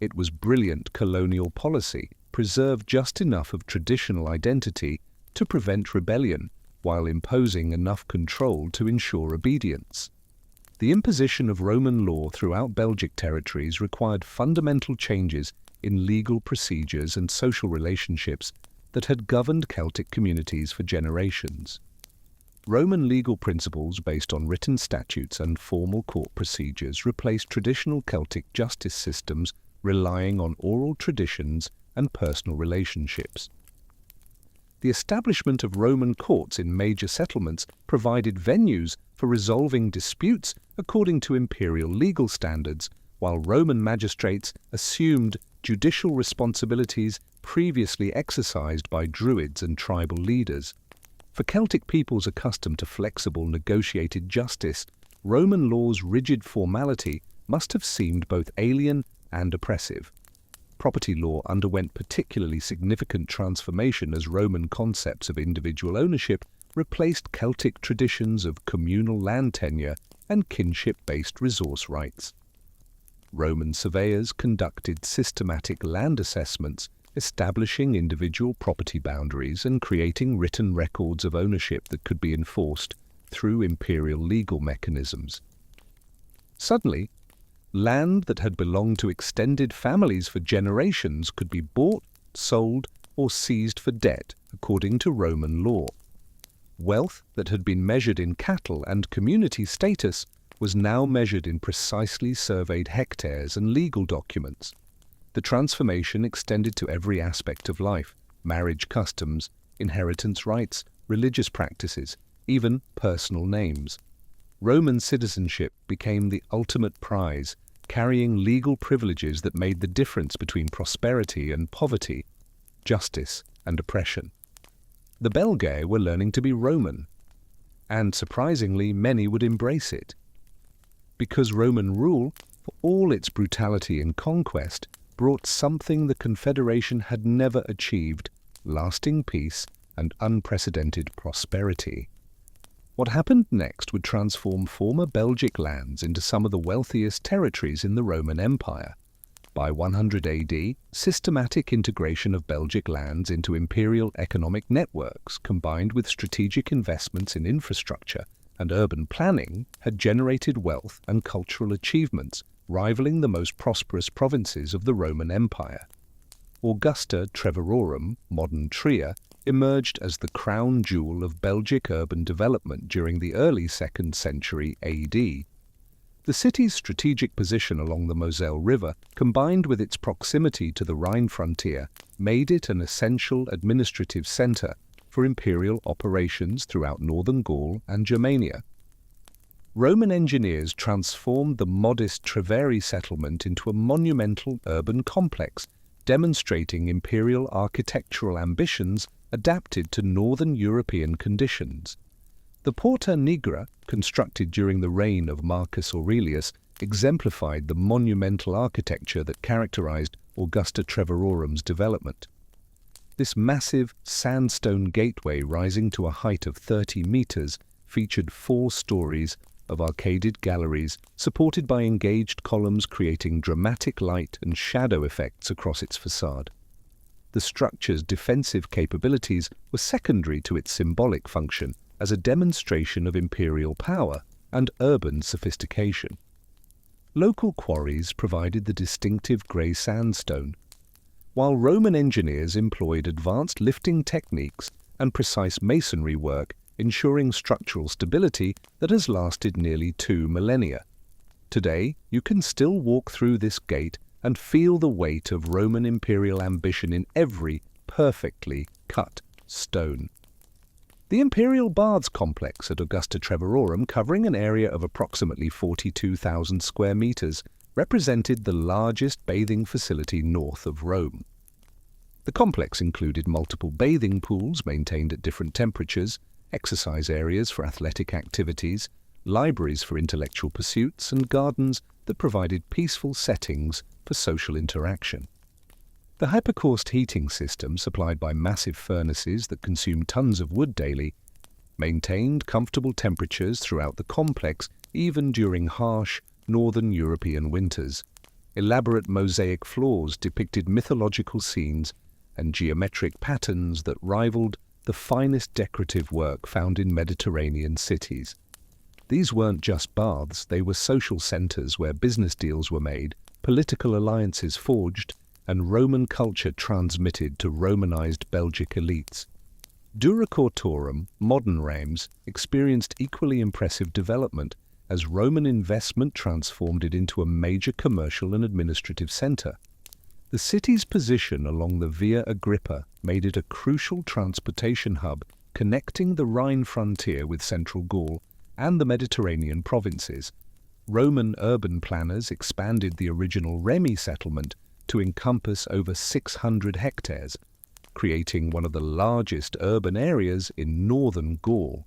It was brilliant colonial policy, preserved just enough of traditional identity to prevent rebellion, while imposing enough control to ensure obedience. The imposition of Roman law throughout Belgic territories required fundamental changes in legal procedures and social relationships that had governed Celtic communities for generations. Roman legal principles based on written statutes and formal court procedures replaced traditional Celtic justice systems relying on oral traditions and personal relationships. The establishment of Roman courts in major settlements provided venues for resolving disputes according to imperial legal standards, while Roman magistrates assumed judicial responsibilities previously exercised by druids and tribal leaders. For Celtic peoples accustomed to flexible, negotiated justice, Roman law's rigid formality must have seemed both alien and oppressive. Property law underwent particularly significant transformation as Roman concepts of individual ownership replaced Celtic traditions of communal land tenure and kinship-based resource rights. Roman surveyors conducted systematic land assessments, establishing individual property boundaries and creating written records of ownership that could be enforced through imperial legal mechanisms. Suddenly, land that had belonged to extended families for generations could be bought, sold, or seized for debt according to Roman law. Wealth that had been measured in cattle and community status was now measured in precisely surveyed hectares and legal documents. The transformation extended to every aspect of life: marriage customs, inheritance rights, religious practices, even personal names. Roman citizenship became the ultimate prize, carrying legal privileges that made the difference between prosperity and poverty, justice and oppression. The Belgae were learning to be Roman, and surprisingly many would embrace it. Because Roman rule, for all its brutality and conquest, brought something the Confederation had never achieved: lasting peace and unprecedented prosperity. What happened next would transform former Belgic lands into some of the wealthiest territories in the Roman Empire. By 100 AD, systematic integration of Belgic lands into imperial economic networks, combined with strategic investments in infrastructure and urban planning, had generated wealth and cultural achievements rivaling the most prosperous provinces of the Roman Empire. Augusta Treverorum, modern Trier, emerged as the crown jewel of Belgic urban development during the early 2nd century AD. The city's strategic position along the Moselle River, combined with its proximity to the Rhine frontier, made it an essential administrative centre for imperial operations throughout northern Gaul and Germania. Roman engineers transformed the modest Treveri settlement into a monumental urban complex, demonstrating imperial architectural ambitions adapted to northern European conditions. The Porta Nigra, constructed during the reign of Marcus Aurelius, exemplified the monumental architecture that characterized Augusta Treverorum's development. This massive sandstone gateway, rising to a height of 30 meters, featured 4 stories of arcaded galleries supported by engaged columns, creating dramatic light and shadow effects across its facade. The structure's defensive capabilities were secondary to its symbolic function as a demonstration of imperial power and urban sophistication. Local quarries provided the distinctive grey sandstone, while Roman engineers employed advanced lifting techniques and precise masonry work, ensuring structural stability that has lasted nearly 2 millennia. Today, you can still walk through this gate and feel the weight of Roman imperial ambition in every perfectly cut stone. The Imperial Baths complex at Augusta Treverorum, covering an area of approximately 42,000 square meters, represented the largest bathing facility north of Rome. The complex included multiple bathing pools maintained at different temperatures, exercise areas for athletic activities, libraries for intellectual pursuits, and gardens that provided peaceful settings for social interaction. The hypercaust heating system, supplied by massive furnaces that consumed tons of wood daily, maintained comfortable temperatures throughout the complex even during harsh northern European winters. Elaborate mosaic floors depicted mythological scenes and geometric patterns that rivaled the finest decorative work found in Mediterranean cities. These weren't just baths, they were social centers where business deals were made, political alliances forged, and Roman culture transmitted to Romanized Belgic elites. Dura Cortorum, modern Reims, experienced equally impressive development as Roman investment transformed it into a major commercial and administrative center. The city's position along the Via Agrippa made it a crucial transportation hub connecting the Rhine frontier with central Gaul and the Mediterranean provinces. Roman urban planners expanded the original Remi settlement to encompass over 600 hectares, creating one of the largest urban areas in northern Gaul.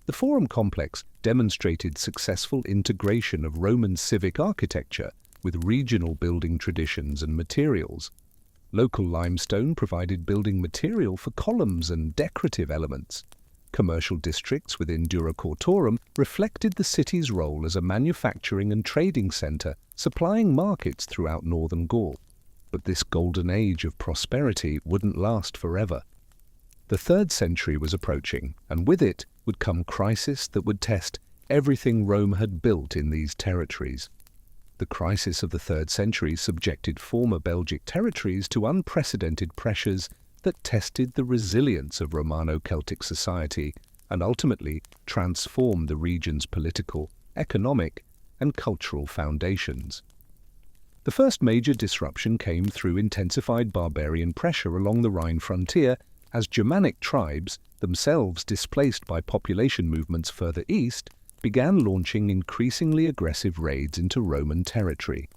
The Forum complex demonstrated successful integration of Roman civic architecture with regional building traditions and materials. Local limestone provided building material for columns and decorative elements. Commercial districts within Dura Cortorum reflected the city's role as a manufacturing and trading center, supplying markets throughout northern Gaul. But this golden age of prosperity wouldn't last forever. The 3rd century was approaching, and with it would come crisis that would test everything Rome had built in these territories. The crisis of the 3rd century subjected former Belgic territories to unprecedented pressures that tested the resilience of Romano-Celtic society and ultimately transformed the region's political, economic, and cultural foundations. The first major disruption came through intensified barbarian pressure along the Rhine frontier as Germanic tribes, themselves displaced by population movements further east, began launching increasingly aggressive raids into Roman territory.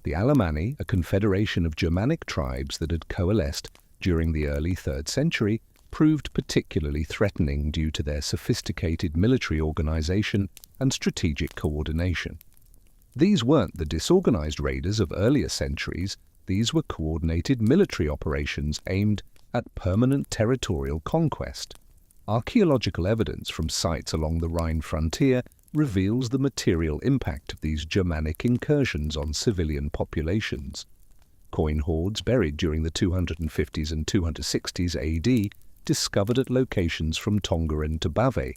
The Alemanni, a confederation of Germanic tribes that had coalesced during the early 3rd century, proved particularly threatening due to their sophisticated military organization and strategic coordination. These weren't the disorganized raiders of earlier centuries, these were coordinated military operations aimed at permanent territorial conquest. Archaeological evidence from sites along the Rhine frontier reveals the material impact of these Germanic incursions on civilian populations. Coin hoards buried during the 250s and 260s AD, discovered at locations from Tongeren to Bavay,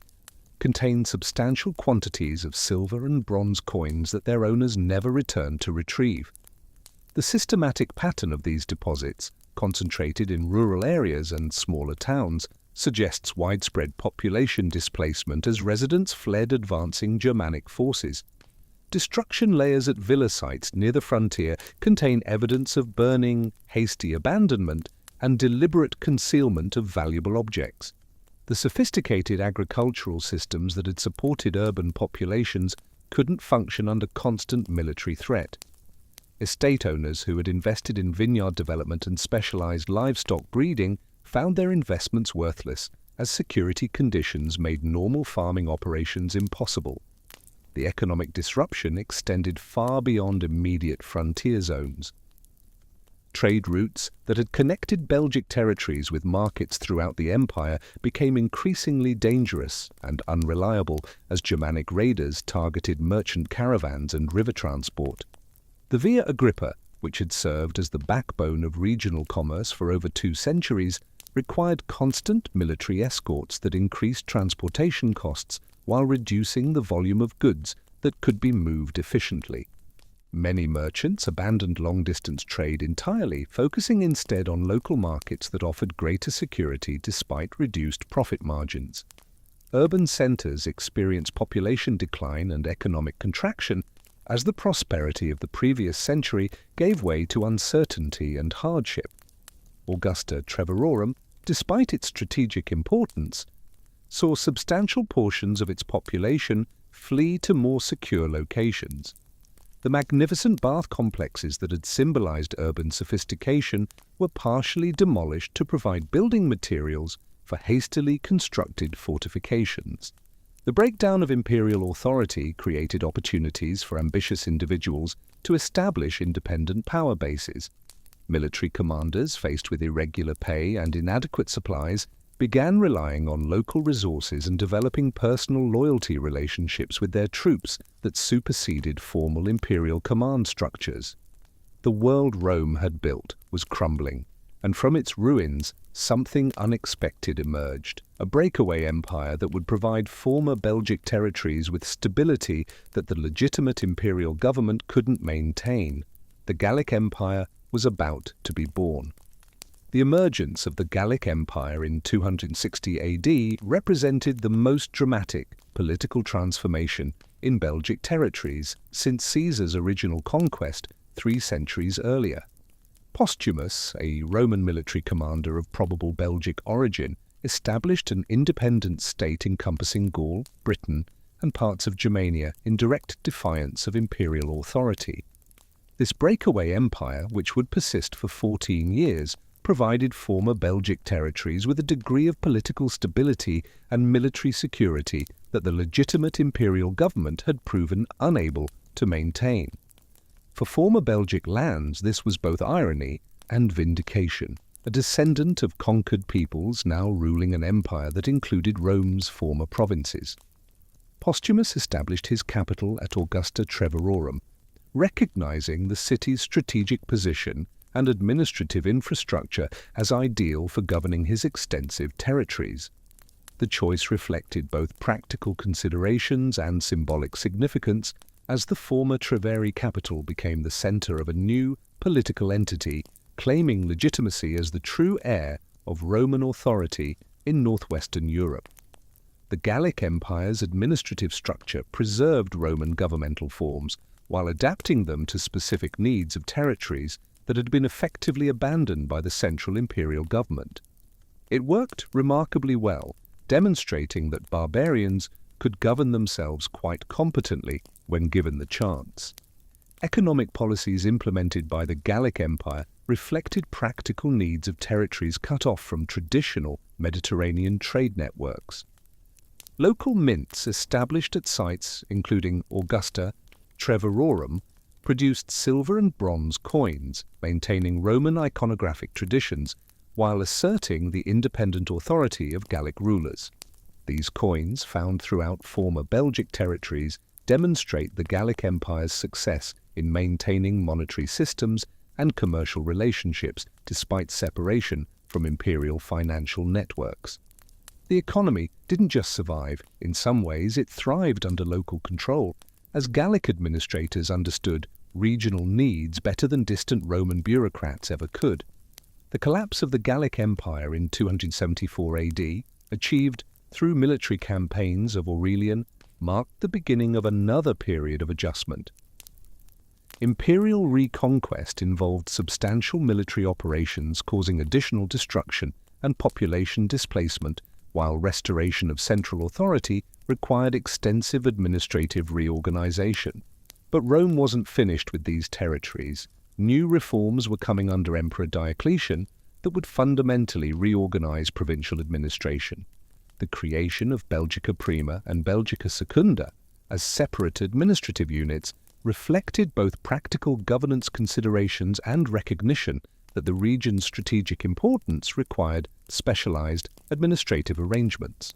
contained substantial quantities of silver and bronze coins that their owners never returned to retrieve. The systematic pattern of these deposits, concentrated in rural areas and smaller towns, suggests widespread population displacement as residents fled advancing Germanic forces. Destruction layers at villa sites near the frontier contain evidence of burning, hasty abandonment, and deliberate concealment of valuable objects. The sophisticated agricultural systems that had supported urban populations couldn't function under constant military threat. Estate owners who had invested in vineyard development and specialized livestock breeding found their investments worthless as security conditions made normal farming operations impossible. The economic disruption extended far beyond immediate frontier zones. Trade routes that had connected Belgic territories with markets throughout the empire became increasingly dangerous and unreliable as Germanic raiders targeted merchant caravans and river transport. The Via Agrippa, which had served as the backbone of regional commerce for over 2 centuries, required constant military escorts that increased transportation costs while reducing the volume of goods that could be moved efficiently. Many merchants abandoned long-distance trade entirely, focusing instead on local markets that offered greater security despite reduced profit margins. Urban centers experienced population decline and economic contraction as the prosperity of the previous century gave way to uncertainty and hardship. Augusta Treverorum, despite its strategic importance, saw substantial portions of its population flee to more secure locations. The magnificent bath complexes that had symbolized urban sophistication were partially demolished to provide building materials for hastily constructed fortifications. The breakdown of imperial authority created opportunities for ambitious individuals to establish independent power bases. Military commanders, faced with irregular pay and inadequate supplies, began relying on local resources and developing personal loyalty relationships with their troops that superseded formal imperial command structures. The world Rome had built was crumbling, and from its ruins something unexpected emerged, a breakaway empire that would provide former Belgic territories with stability that the legitimate imperial government couldn't maintain. The Gallic Empire was about to be born. The emergence of the Gallic Empire in 260 AD represented the most dramatic political transformation in Belgic territories since Caesar's original conquest 3 centuries earlier. Postumus, a Roman military commander of probable Belgic origin, established an independent state encompassing Gaul, Britain, and parts of Germania in direct defiance of imperial authority. This breakaway empire, which would persist for 14 years, provided former Belgic territories with a degree of political stability and military security that the legitimate imperial government had proven unable to maintain. For former Belgic lands, this was both irony and vindication, a descendant of conquered peoples now ruling an empire that included Rome's former provinces. Postumus established his capital at Augusta Treverorum, recognizing the city's strategic position and administrative infrastructure as ideal for governing his extensive territories. The choice reflected both practical considerations and symbolic significance, as the former Treveri capital became the center of a new political entity claiming legitimacy as the true heir of Roman authority in northwestern Europe. The Gallic Empire's administrative structure preserved Roman governmental forms while adapting them to specific needs of territories that had been effectively abandoned by the central imperial government. It worked remarkably well, demonstrating that barbarians could govern themselves quite competently when given the chance. Economic policies implemented by the Gallic Empire reflected practical needs of territories cut off from traditional Mediterranean trade networks. Local mints established at sites including Augusta Treverorum produced silver and bronze coins, maintaining Roman iconographic traditions while asserting the independent authority of Gallic rulers. These coins, found throughout former Belgic territories, demonstrate the Gallic Empire's success in maintaining monetary systems and commercial relationships despite separation from imperial financial networks. The economy didn't just survive, in some ways it thrived under local control, as Gallic administrators understood regional needs better than distant Roman bureaucrats ever could. The collapse of the Gallic Empire in 274 AD, achieved through military campaigns of Aurelian, marked the beginning of another period of adjustment. Imperial reconquest involved substantial military operations causing additional destruction and population displacement, while restoration of central authority required extensive administrative reorganization. But Rome wasn't finished with these territories. New reforms were coming under Emperor Diocletian that would fundamentally reorganize provincial administration. The creation of Belgica Prima and Belgica Secunda as separate administrative units reflected both practical governance considerations and recognition that the region's strategic importance required specialized administrative arrangements.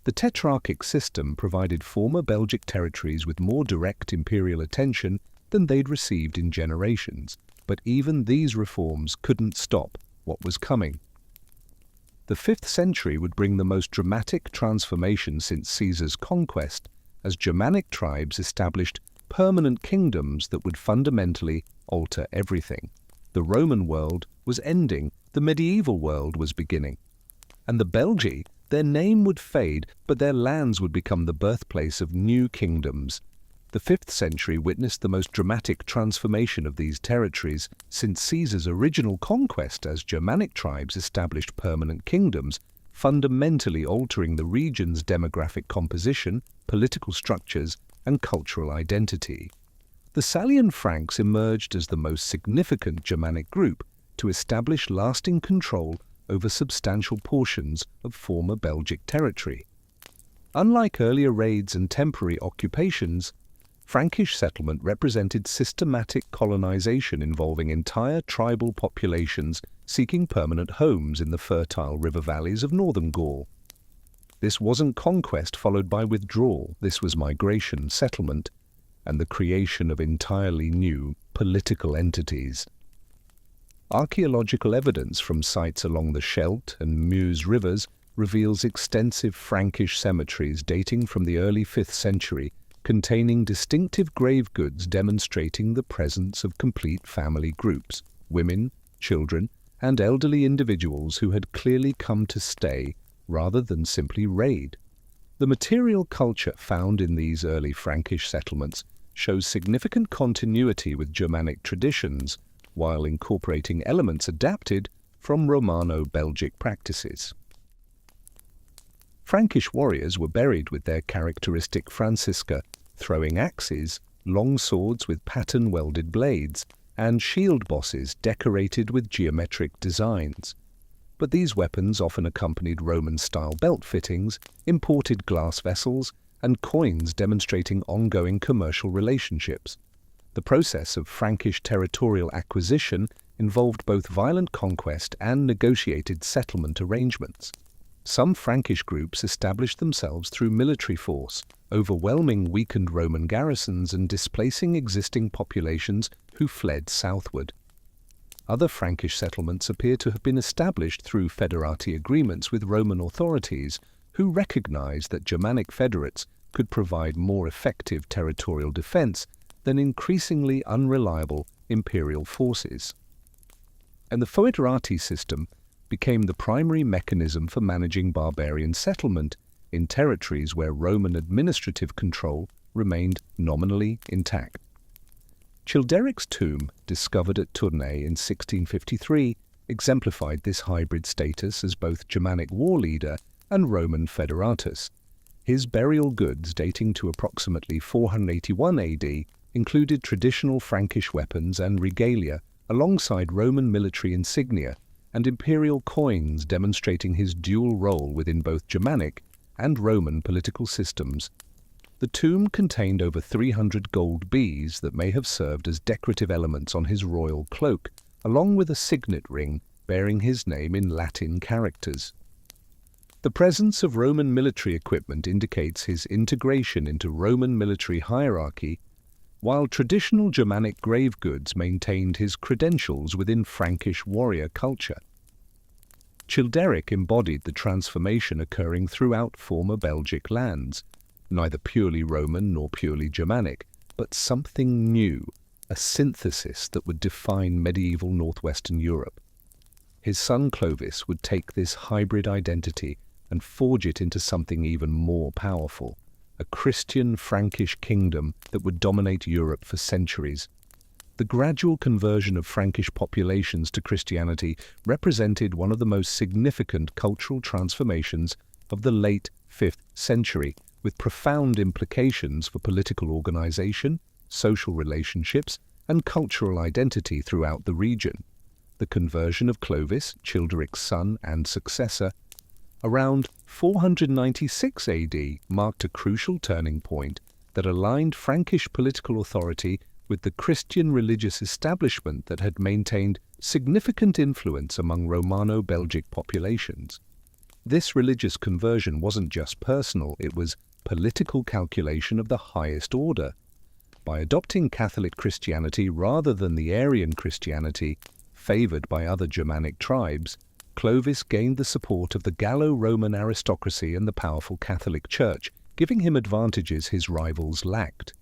The tetrarchic system provided former Belgic territories with more direct imperial attention than they'd received in generations, but even these reforms couldn't stop what was coming. The 5th century would bring the most dramatic transformation since Caesar's conquest, as Germanic tribes established permanent kingdoms that would fundamentally alter everything. The Roman world was ending, the medieval world was beginning. And the Belgae, their name would fade, but their lands would become the birthplace of new kingdoms. The 5th century witnessed the most dramatic transformation of these territories since Caesar's original conquest, as Germanic tribes established permanent kingdoms, fundamentally altering the region's demographic composition, political structures, and cultural identity. The Salian Franks emerged as the most significant Germanic group to establish lasting control over substantial portions of former Belgic territory. Unlike earlier raids and temporary occupations, Frankish settlement represented systematic colonization involving entire tribal populations seeking permanent homes in the fertile river valleys of northern Gaul. This wasn't conquest followed by withdrawal, this was migration, settlement, and the creation of entirely new political entities. Archaeological evidence from sites along the Scheldt and Meuse rivers reveals extensive Frankish cemeteries dating from the early 5th century, containing distinctive grave goods demonstrating the presence of complete family groups. women, children, and elderly individuals who had clearly come to stay rather than simply raid. The material culture found in these early Frankish settlements shows significant continuity with Germanic traditions, while incorporating elements adapted from Romano-Belgic practices. Frankish warriors were buried with their characteristic francisca, throwing axes, long swords with pattern-welded blades, and shield bosses decorated with geometric designs. But these weapons often accompanied Roman-style belt fittings, imported glass vessels, and coins demonstrating ongoing commercial relationships. The process of Frankish territorial acquisition involved both violent conquest and negotiated settlement arrangements. Some Frankish groups established themselves through military force, overwhelming weakened Roman garrisons and displacing existing populations who fled southward. Other Frankish settlements appear to have been established through federati agreements with Roman authorities, who recognized that Germanic federates could provide more effective territorial defense than increasingly unreliable imperial forces. And the foederati system became the primary mechanism for managing barbarian settlement in territories where Roman administrative control remained nominally intact. Childeric's tomb, discovered at Tournai in 1653, exemplified this hybrid status as both Germanic war leader and Roman federatus. His burial goods, dating to approximately 481 AD, included traditional Frankish weapons and regalia, alongside Roman military insignia and imperial coins demonstrating his dual role within both Germanic and Roman political systems. The tomb contained over 300 gold bees that may have served as decorative elements on his royal cloak, along with a signet ring bearing his name in Latin characters. The presence of Roman military equipment indicates his integration into Roman military hierarchy, while traditional Germanic grave goods maintained his credentials within Frankish warrior culture. Childeric embodied the transformation occurring throughout former Belgic lands, neither purely Roman nor purely Germanic, but something new, a synthesis that would define medieval northwestern Europe. His son Clovis would take this hybrid identity and forge it into something even more powerful, a Christian Frankish kingdom that would dominate Europe for centuries. The gradual conversion of Frankish populations to Christianity represented one of the most significant cultural transformations of the late 5th century, with profound implications for political organization, social relationships, and cultural identity throughout the region. The conversion of Clovis, Childeric's son and successor, around 496 AD marked a crucial turning point that aligned Frankish political authority with the Christian religious establishment that had maintained significant influence among Romano-Belgic populations. This religious conversion wasn't just personal, it was political calculation of the highest order. By adopting Catholic Christianity rather than the Arian Christianity favored by other Germanic tribes, Clovis gained the support of the Gallo-Roman aristocracy and the powerful Catholic Church, giving him advantages his rivals lacked.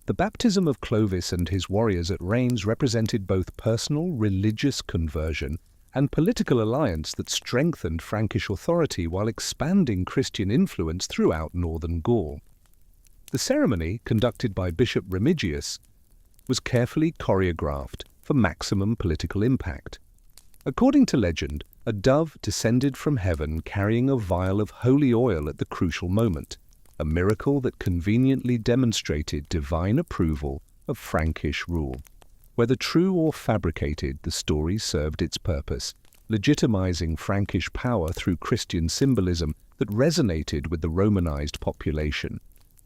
The baptism of Clovis and his warriors at Reims represented both personal religious conversion and political alliance that strengthened Frankish authority while expanding Christian influence throughout northern Gaul. The ceremony, conducted by Bishop Remigius, was carefully choreographed for maximum political impact. According to legend, a dove descended from heaven carrying a vial of holy oil at the crucial moment, a miracle that conveniently demonstrated divine approval of Frankish rule. Whether true or fabricated, the story served its purpose, legitimizing Frankish power through Christian symbolism that resonated with the Romanized population.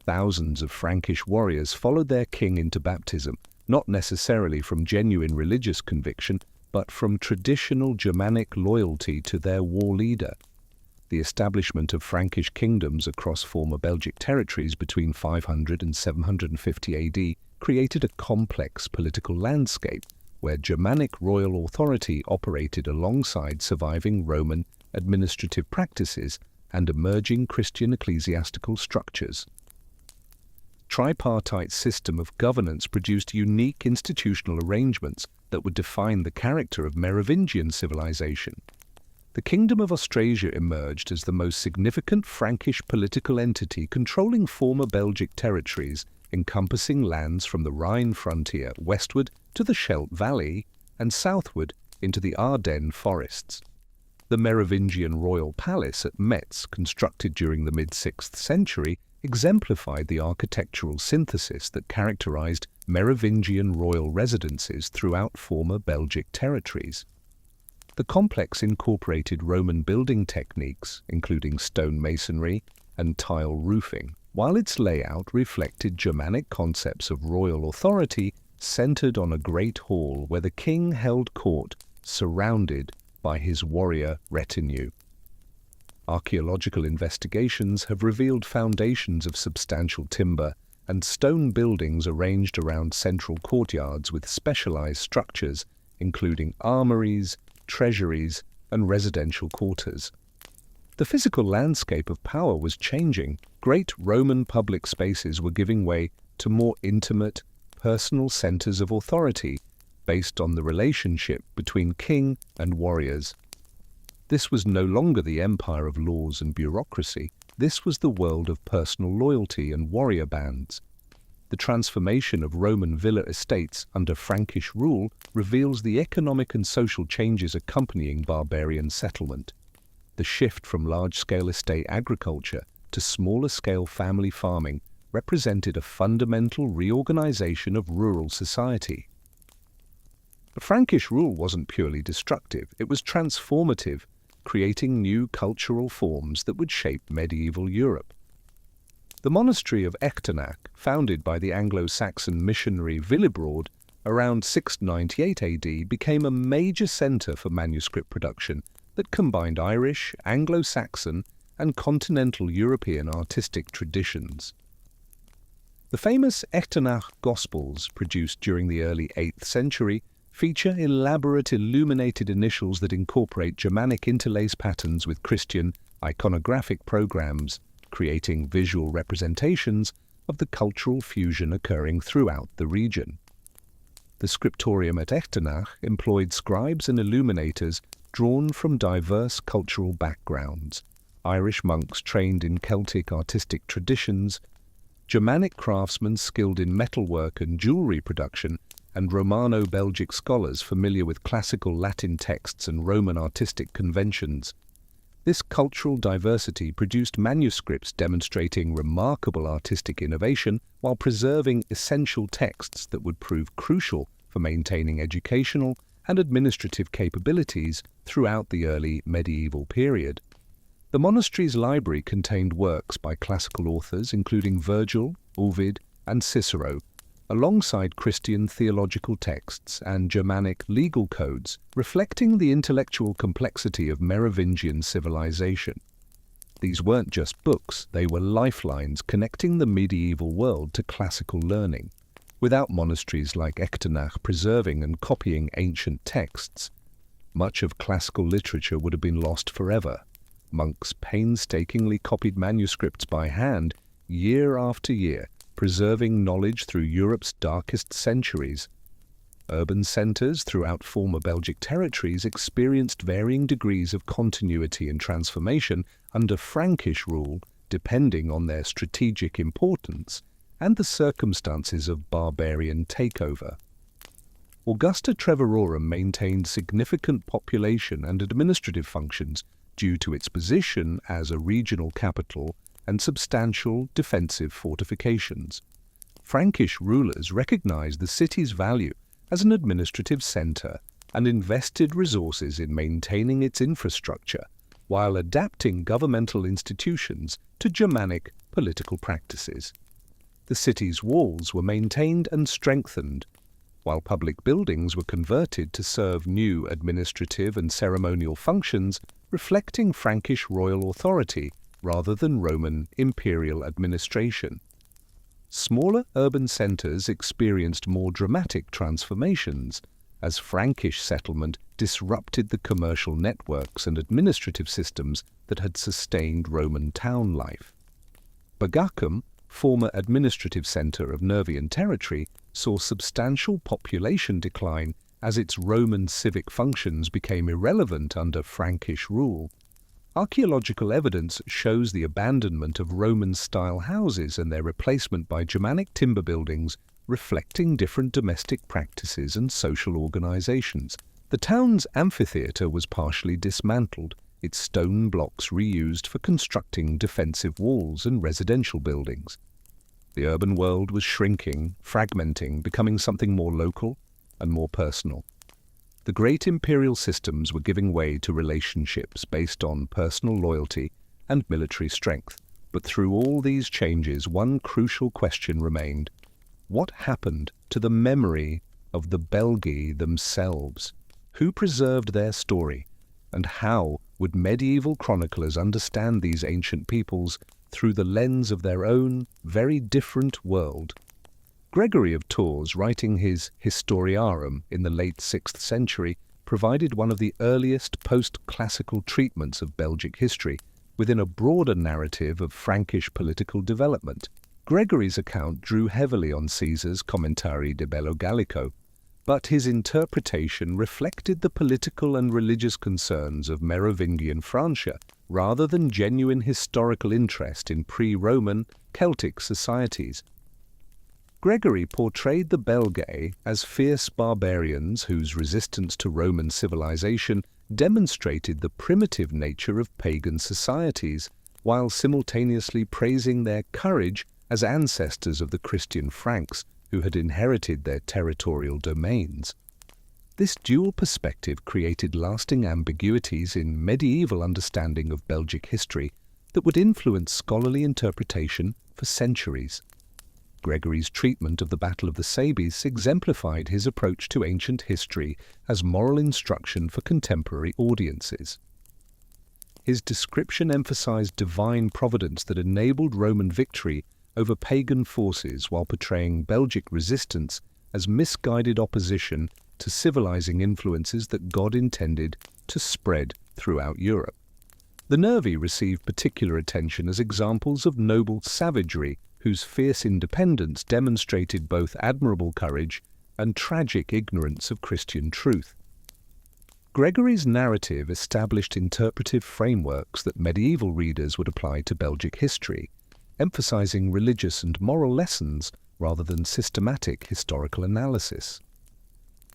Thousands of Frankish warriors followed their king into baptism, not necessarily from genuine religious conviction, but from traditional Germanic loyalty to their war leader. The establishment of Frankish kingdoms across former Belgic territories between 500 and 750 AD created a complex political landscape where Germanic royal authority operated alongside surviving Roman administrative practices and emerging Christian ecclesiastical structures. Tripartite system of governance produced unique institutional arrangements that would define the character of Merovingian civilization. The Kingdom of Austrasia emerged as the most significant Frankish political entity controlling former Belgic territories, encompassing lands from the Rhine frontier westward to the Scheldt Valley and southward into the Ardennes forests. The Merovingian royal palace at Metz, constructed during the mid-6th century, exemplified the architectural synthesis that characterized Merovingian royal residences throughout former Belgic territories. The complex incorporated Roman building techniques, including stone masonry and tile roofing, while its layout reflected Germanic concepts of royal authority centered on a great hall where the king held court, surrounded by his warrior retinue. Archaeological investigations have revealed foundations of substantial timber and stone buildings arranged around central courtyards with specialized structures, including armories, treasuries, and residential quarters. The physical landscape of power was changing. Great Roman public spaces were giving way to more intimate, personal centers of authority based on the relationship between king and warriors. This was no longer the empire of laws and bureaucracy. This was the world of personal loyalty and warrior bands. The transformation of Roman villa estates under Frankish rule reveals the economic and social changes accompanying barbarian settlement. The shift from large-scale estate agriculture to smaller-scale family farming represented a fundamental reorganization of rural society. The Frankish rule wasn't purely destructive, it was transformative, creating new cultural forms that would shape medieval Europe. The monastery of Echternach, founded by the Anglo-Saxon missionary Willibrord around 698 AD, became a major center for manuscript production that combined Irish, Anglo-Saxon, and continental European artistic traditions. The famous Echternach Gospels, produced during the early 8th century, feature elaborate illuminated initials that incorporate Germanic interlace patterns with Christian iconographic programs, creating visual representations of the cultural fusion occurring throughout the region. The scriptorium at Echternach employed scribes and illuminators drawn from diverse cultural backgrounds: Irish monks trained in Celtic artistic traditions, Germanic craftsmen skilled in metalwork and jewelry production, and Romano-Belgic scholars familiar with classical Latin texts and Roman artistic conventions. This cultural diversity produced manuscripts demonstrating remarkable artistic innovation while preserving essential texts that would prove crucial for maintaining educational and administrative capabilities throughout the early medieval period. The monastery's library contained works by classical authors including Virgil, Ovid, and Cicero, alongside Christian theological texts and Germanic legal codes, reflecting the intellectual complexity of Merovingian civilization. These weren't just books, they were lifelines connecting the medieval world to classical learning. Without monasteries like Echternach preserving and copying ancient texts, much of classical literature would have been lost forever. Monks painstakingly copied manuscripts by hand, year after year, preserving knowledge through Europe's darkest centuries. Urban centers throughout former Belgic territories experienced varying degrees of continuity and transformation under Frankish rule, depending on their strategic importance and the circumstances of barbarian takeover. Augusta Treverorum maintained significant population and administrative functions due to its position as a regional capital and substantial defensive fortifications. Frankish rulers recognized the city's value as an administrative center and invested resources in maintaining its infrastructure while adapting governmental institutions to Germanic political practices. The city's walls were maintained and strengthened, while public buildings were converted to serve new administrative and ceremonial functions, reflecting Frankish royal authority rather than Roman imperial administration. Smaller urban centers experienced more dramatic transformations as Frankish settlement disrupted the commercial networks and administrative systems that had sustained Roman town life. Belgae, former administrative center of Nervian territory, saw substantial population decline as its Roman civic functions became irrelevant under Frankish rule. Archaeological evidence shows the abandonment of Roman-style houses and their replacement by Germanic timber buildings, reflecting different domestic practices and social organizations. The town's amphitheatre was partially dismantled, its stone blocks reused for constructing defensive walls and residential buildings. The urban world was shrinking, fragmenting, becoming something more local and more personal. The great imperial systems were giving way to relationships based on personal loyalty and military strength. But through all these changes, one crucial question remained: what happened to the memory of the Belgae themselves? Who preserved their story? And how would medieval chroniclers understand these ancient peoples through the lens of their own very different world? Gregory of Tours, writing his Historiarum in the late 6th century, provided one of the earliest post-classical treatments of Belgic history within a broader narrative of Frankish political development. Gregory's account drew heavily on Caesar's Commentari de Bello Gallico, but his interpretation reflected the political and religious concerns of Merovingian Francia rather than genuine historical interest in pre-Roman Celtic societies. Gregory portrayed the Belgae as fierce barbarians whose resistance to Roman civilization demonstrated the primitive nature of pagan societies, while simultaneously praising their courage as ancestors of the Christian Franks who had inherited their territorial domains. This dual perspective created lasting ambiguities in medieval understanding of Belgic history that would influence scholarly interpretation for centuries. Gregory's treatment of the Battle of the Sabes exemplified his approach to ancient history as moral instruction for contemporary audiences. His description emphasized divine providence that enabled Roman victory over pagan forces while portraying Belgic resistance as misguided opposition to civilizing influences that God intended to spread throughout Europe. The Nervi received particular attention as examples of noble savagery whose fierce independence demonstrated both admirable courage and tragic ignorance of Christian truth. Gregory's narrative established interpretive frameworks that medieval readers would apply to Belgic history, emphasizing religious and moral lessons rather than systematic historical analysis.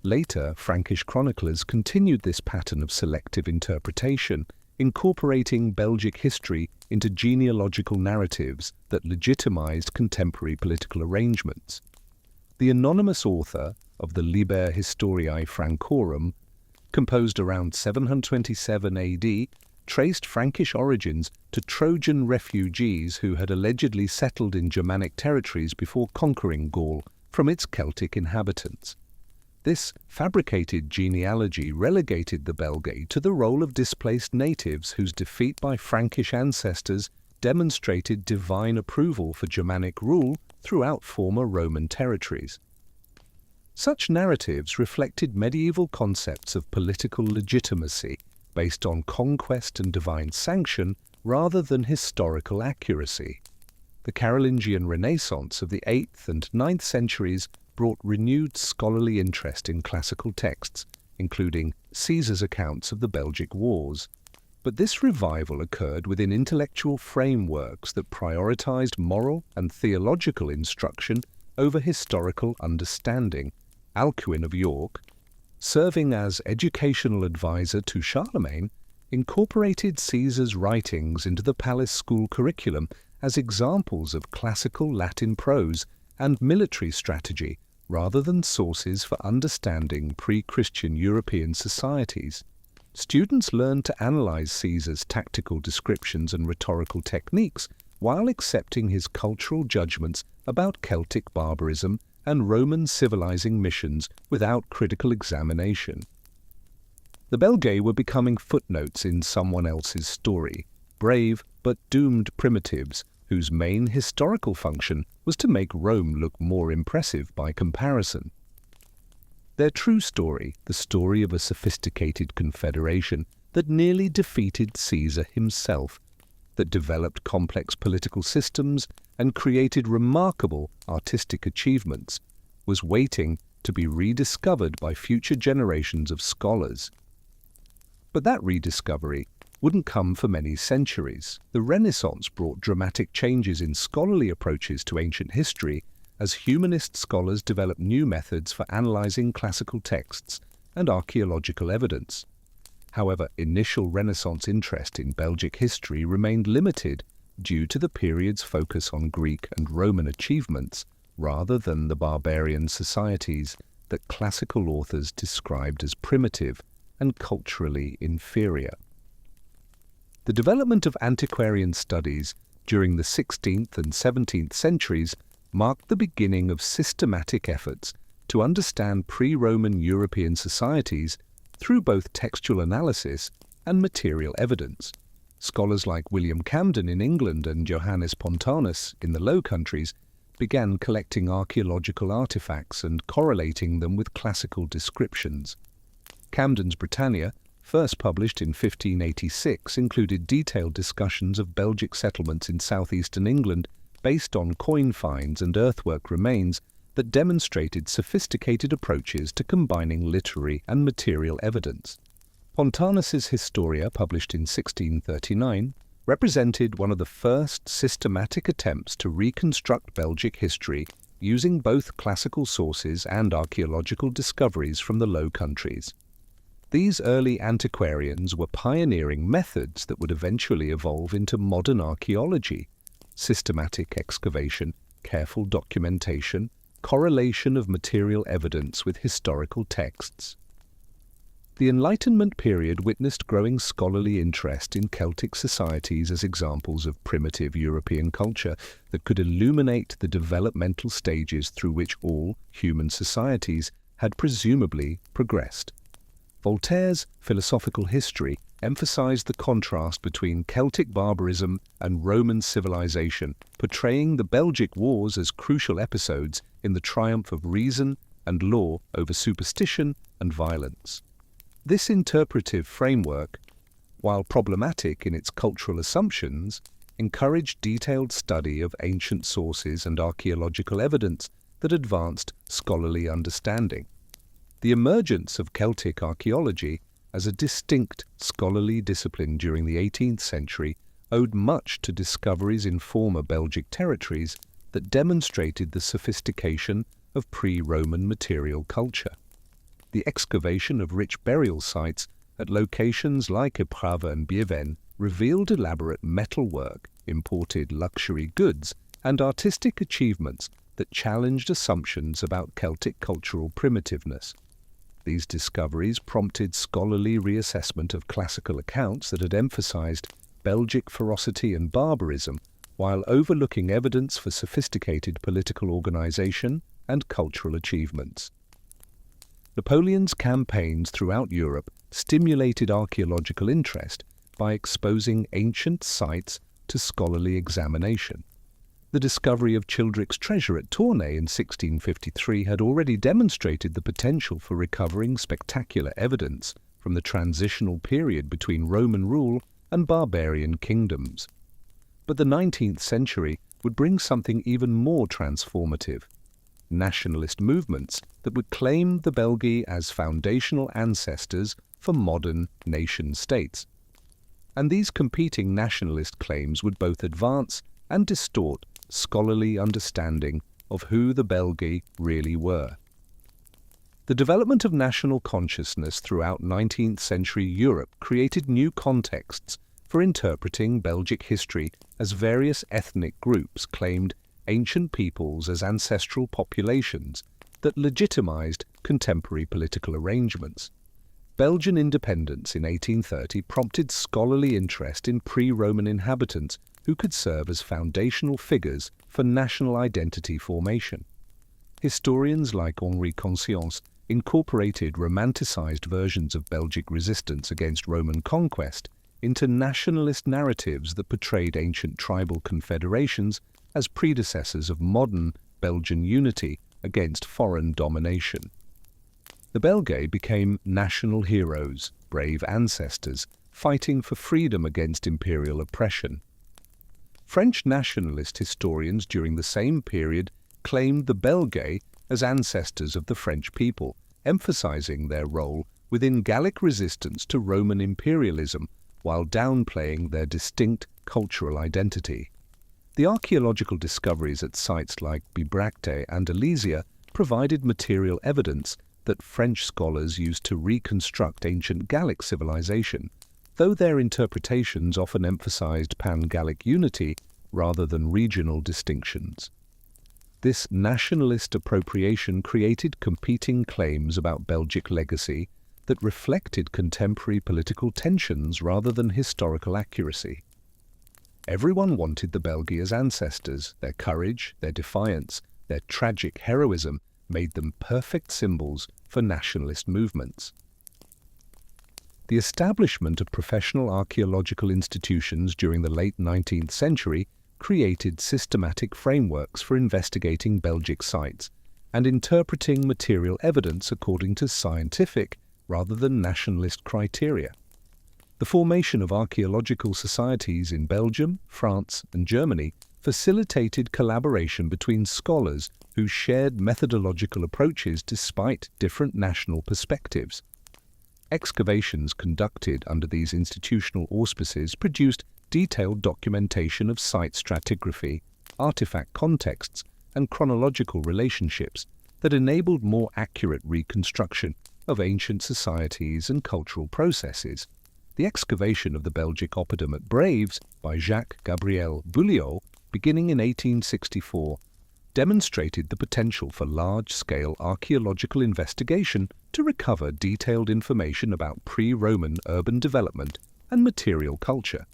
Later, Frankish chroniclers continued this pattern of selective interpretation, incorporating Belgic history into genealogical narratives that legitimized contemporary political arrangements. The anonymous author of the Liber Historiae Francorum, composed around 727 AD, traced Frankish origins to Trojan refugees who had allegedly settled in Germanic territories before conquering Gaul from its Celtic inhabitants. This fabricated genealogy relegated the Belgae to the role of displaced natives whose defeat by Frankish ancestors demonstrated divine approval for Germanic rule throughout former Roman territories. Such narratives reflected medieval concepts of political legitimacy based on conquest and divine sanction rather than historical accuracy. The Carolingian Renaissance of the 8th and 9th centuries brought renewed scholarly interest in classical texts, including Caesar's accounts of the Belgic Wars. But this revival occurred within intellectual frameworks that prioritized moral and theological instruction over historical understanding. Alcuin of York, serving as educational advisor to Charlemagne, incorporated Caesar's writings into the palace school curriculum as examples of classical Latin prose and military strategy rather than sources for understanding pre-Christian European societies. Students learned to analyze Caesar's tactical descriptions and rhetorical techniques while accepting his cultural judgments about Celtic barbarism and Roman civilizing missions without critical examination. The Belgae were becoming footnotes in someone else's story, brave but doomed primitives whose main historical function was to make Rome look more impressive by comparison. Their true story, the story of a sophisticated confederation that nearly defeated Caesar himself, that developed complex political systems and created remarkable artistic achievements, was waiting to be rediscovered by future generations of scholars. But that rediscovery wouldn't come for many centuries. The Renaissance brought dramatic changes in scholarly approaches to ancient history as humanist scholars developed new methods for analyzing classical texts and archaeological evidence. However, initial Renaissance interest in Belgic history remained limited due to the period's focus on Greek and Roman achievements rather than the barbarian societies that classical authors described as primitive and culturally inferior. The development of antiquarian studies during the 16th and 17th centuries marked the beginning of systematic efforts to understand pre-Roman European societies through both textual analysis and material evidence. Scholars like William Camden in England and Johannes Pontanus in the Low Countries began collecting archaeological artifacts and correlating them with classical descriptions. Camden's Britannia, first published in 1586, included detailed discussions of Belgic settlements in southeastern England based on coin finds and earthwork remains that demonstrated sophisticated approaches to combining literary and material evidence. Pontanus's Historia, published in 1639, represented one of the first systematic attempts to reconstruct Belgic history using both classical sources and archaeological discoveries from the Low Countries. These early antiquarians were pioneering methods that would eventually evolve into modern archaeology: systematic excavation, careful documentation, correlation of material evidence with historical texts. The Enlightenment period witnessed growing scholarly interest in Celtic societies as examples of primitive European culture that could illuminate the developmental stages through which all human societies had presumably progressed. Voltaire's Philosophical History emphasized the contrast between Celtic barbarism and Roman civilization, portraying the Belgic Wars as crucial episodes in the triumph of reason and law over superstition and violence. This interpretive framework, while problematic in its cultural assumptions, encouraged detailed study of ancient sources and archaeological evidence that advanced scholarly understanding. The emergence of Celtic archaeology as a distinct scholarly discipline during the 18th century owed much to discoveries in former Belgic territories that demonstrated the sophistication of pre-Roman material culture. The excavation of rich burial sites at locations like Eprave and Bieven revealed elaborate metalwork, imported luxury goods, and artistic achievements that challenged assumptions about Celtic cultural primitiveness. These discoveries prompted scholarly reassessment of classical accounts that had emphasized Belgic ferocity and barbarism, while overlooking evidence for sophisticated political organization and cultural achievements. Napoleon's campaigns throughout Europe stimulated archaeological interest by exposing ancient sites to scholarly examination. The discovery of Childerich's treasure at Tournai in 1653 had already demonstrated the potential for recovering spectacular evidence from the transitional period between Roman rule and barbarian kingdoms. But the 19th century would bring something even more transformative: nationalist movements that would claim the Belgae as foundational ancestors for modern nation-states. And these competing nationalist claims would both advance and distort scholarly understanding of who the Belgae really were. The development of national consciousness throughout 19th century Europe created new contexts for interpreting Belgic history as various ethnic groups claimed ancient peoples as ancestral populations that legitimized contemporary political arrangements. Belgian independence in 1830 prompted scholarly interest in pre-Roman inhabitants who could serve as foundational figures for national identity formation. Historians like Henri Conscience incorporated romanticized versions of Belgic resistance against Roman conquest into nationalist narratives that portrayed ancient tribal confederations as predecessors of modern Belgian unity against foreign domination. The Belgae became national heroes, brave ancestors, fighting for freedom against imperial oppression. French nationalist historians during the same period claimed the Belgae as ancestors of the French people, emphasizing their role within Gallic resistance to Roman imperialism while downplaying their distinct cultural identity. The archaeological discoveries at sites like Belgae and Alesia provided material evidence that French scholars used to reconstruct ancient Gallic civilization, though their interpretations often emphasized pan-Gallic unity rather than regional distinctions. This nationalist appropriation created competing claims about Belgic legacy that reflected contemporary political tensions rather than historical accuracy. Everyone wanted the Belgae as ancestors. Their courage, their defiance, their tragic heroism made them perfect symbols for nationalist movements. The establishment of professional archaeological institutions during the late 19th century created systematic frameworks for investigating Belgic sites and interpreting material evidence according to scientific rather than nationalist criteria. The formation of archaeological societies in Belgium, France, and Germany facilitated collaboration between scholars who shared methodological approaches despite different national perspectives. Excavations conducted under these institutional auspices produced detailed documentation of site stratigraphy, artifact contexts, and chronological relationships that enabled more accurate reconstruction of ancient societies and cultural processes. The excavation of the Belgic oppidum at Braves by Jacques-Gabriel Bulliot, beginning in 1864, demonstrated the potential for large-scale archaeological investigation to recover detailed information about pre-Roman urban development and material culture.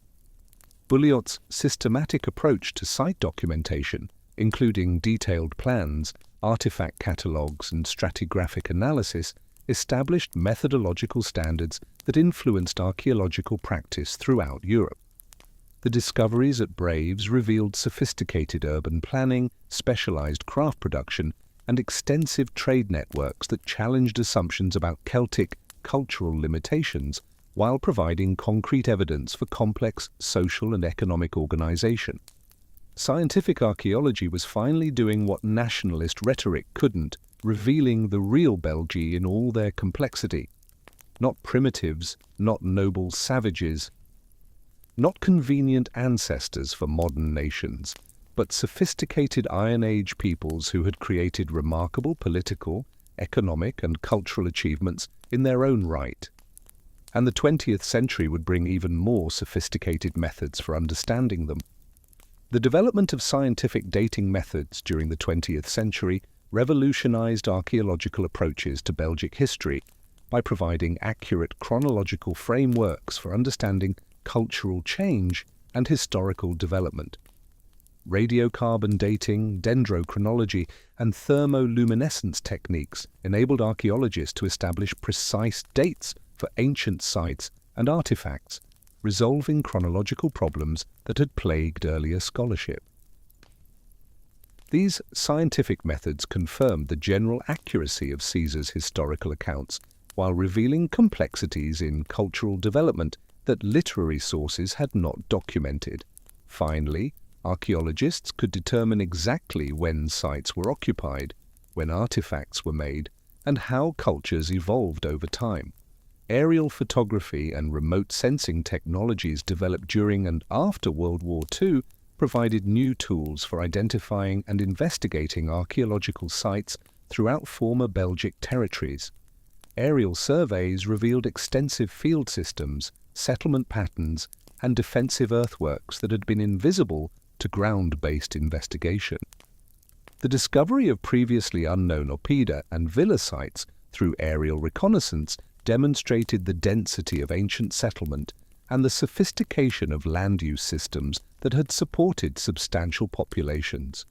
Bulliot's systematic approach to site documentation, including detailed plans, artifact catalogues, and stratigraphic analysis, established methodological standards that influenced archaeological practice throughout Europe. The discoveries at Braves revealed sophisticated urban planning, specialized craft production, and extensive trade networks that challenged assumptions about Celtic cultural limitations while providing concrete evidence for complex social and economic organization. Scientific archaeology was finally doing what nationalist rhetoric couldn't, revealing the real Belgae in all their complexity. Not primitives, not noble savages, not convenient ancestors for modern nations, but sophisticated Iron Age peoples who had created remarkable political, economic, and cultural achievements in their own right. And the 20th century would bring even more sophisticated methods for understanding them. The development of scientific dating methods during the 20th century revolutionized archaeological approaches to Belgic history by providing accurate chronological frameworks for understanding cultural change and historical development. Radiocarbon dating, dendrochronology, and thermoluminescence techniques enabled archaeologists to establish precise dates for ancient sites and artifacts, resolving chronological problems that had plagued earlier scholarship. These scientific methods confirmed the general accuracy of Caesar's historical accounts, while revealing complexities in cultural development that literary sources had not documented. Finally, archaeologists could determine exactly when sites were occupied, when artifacts were made, and how cultures evolved over time. Aerial photography and remote sensing technologies developed during and after World War II provided new tools for identifying and investigating archaeological sites throughout former Belgic territories. Aerial surveys revealed extensive field systems, settlement patterns, and defensive earthworks that had been invisible to ground-based investigation. The discovery of previously unknown oppida and villa sites through aerial reconnaissance demonstrated the density of ancient settlement and the sophistication of land use systems that had supported substantial populations.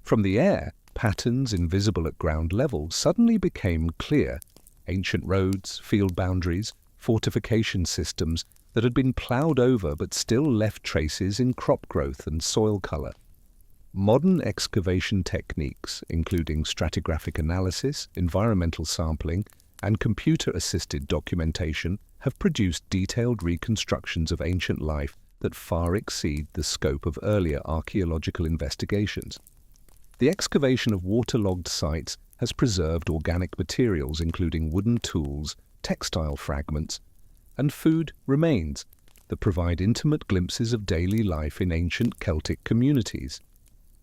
From the air, patterns invisible at ground level suddenly became clear: ancient roads, field boundaries, fortification systems that had been ploughed over but still left traces in crop growth and soil color. Modern excavation techniques, including stratigraphic analysis, environmental sampling, and computer-assisted documentation, have produced detailed reconstructions of ancient life that far exceed the scope of earlier archaeological investigations. The excavation of waterlogged sites has preserved organic materials including wooden tools, textile fragments, and food remains that provide intimate glimpses of daily life in ancient Celtic communities.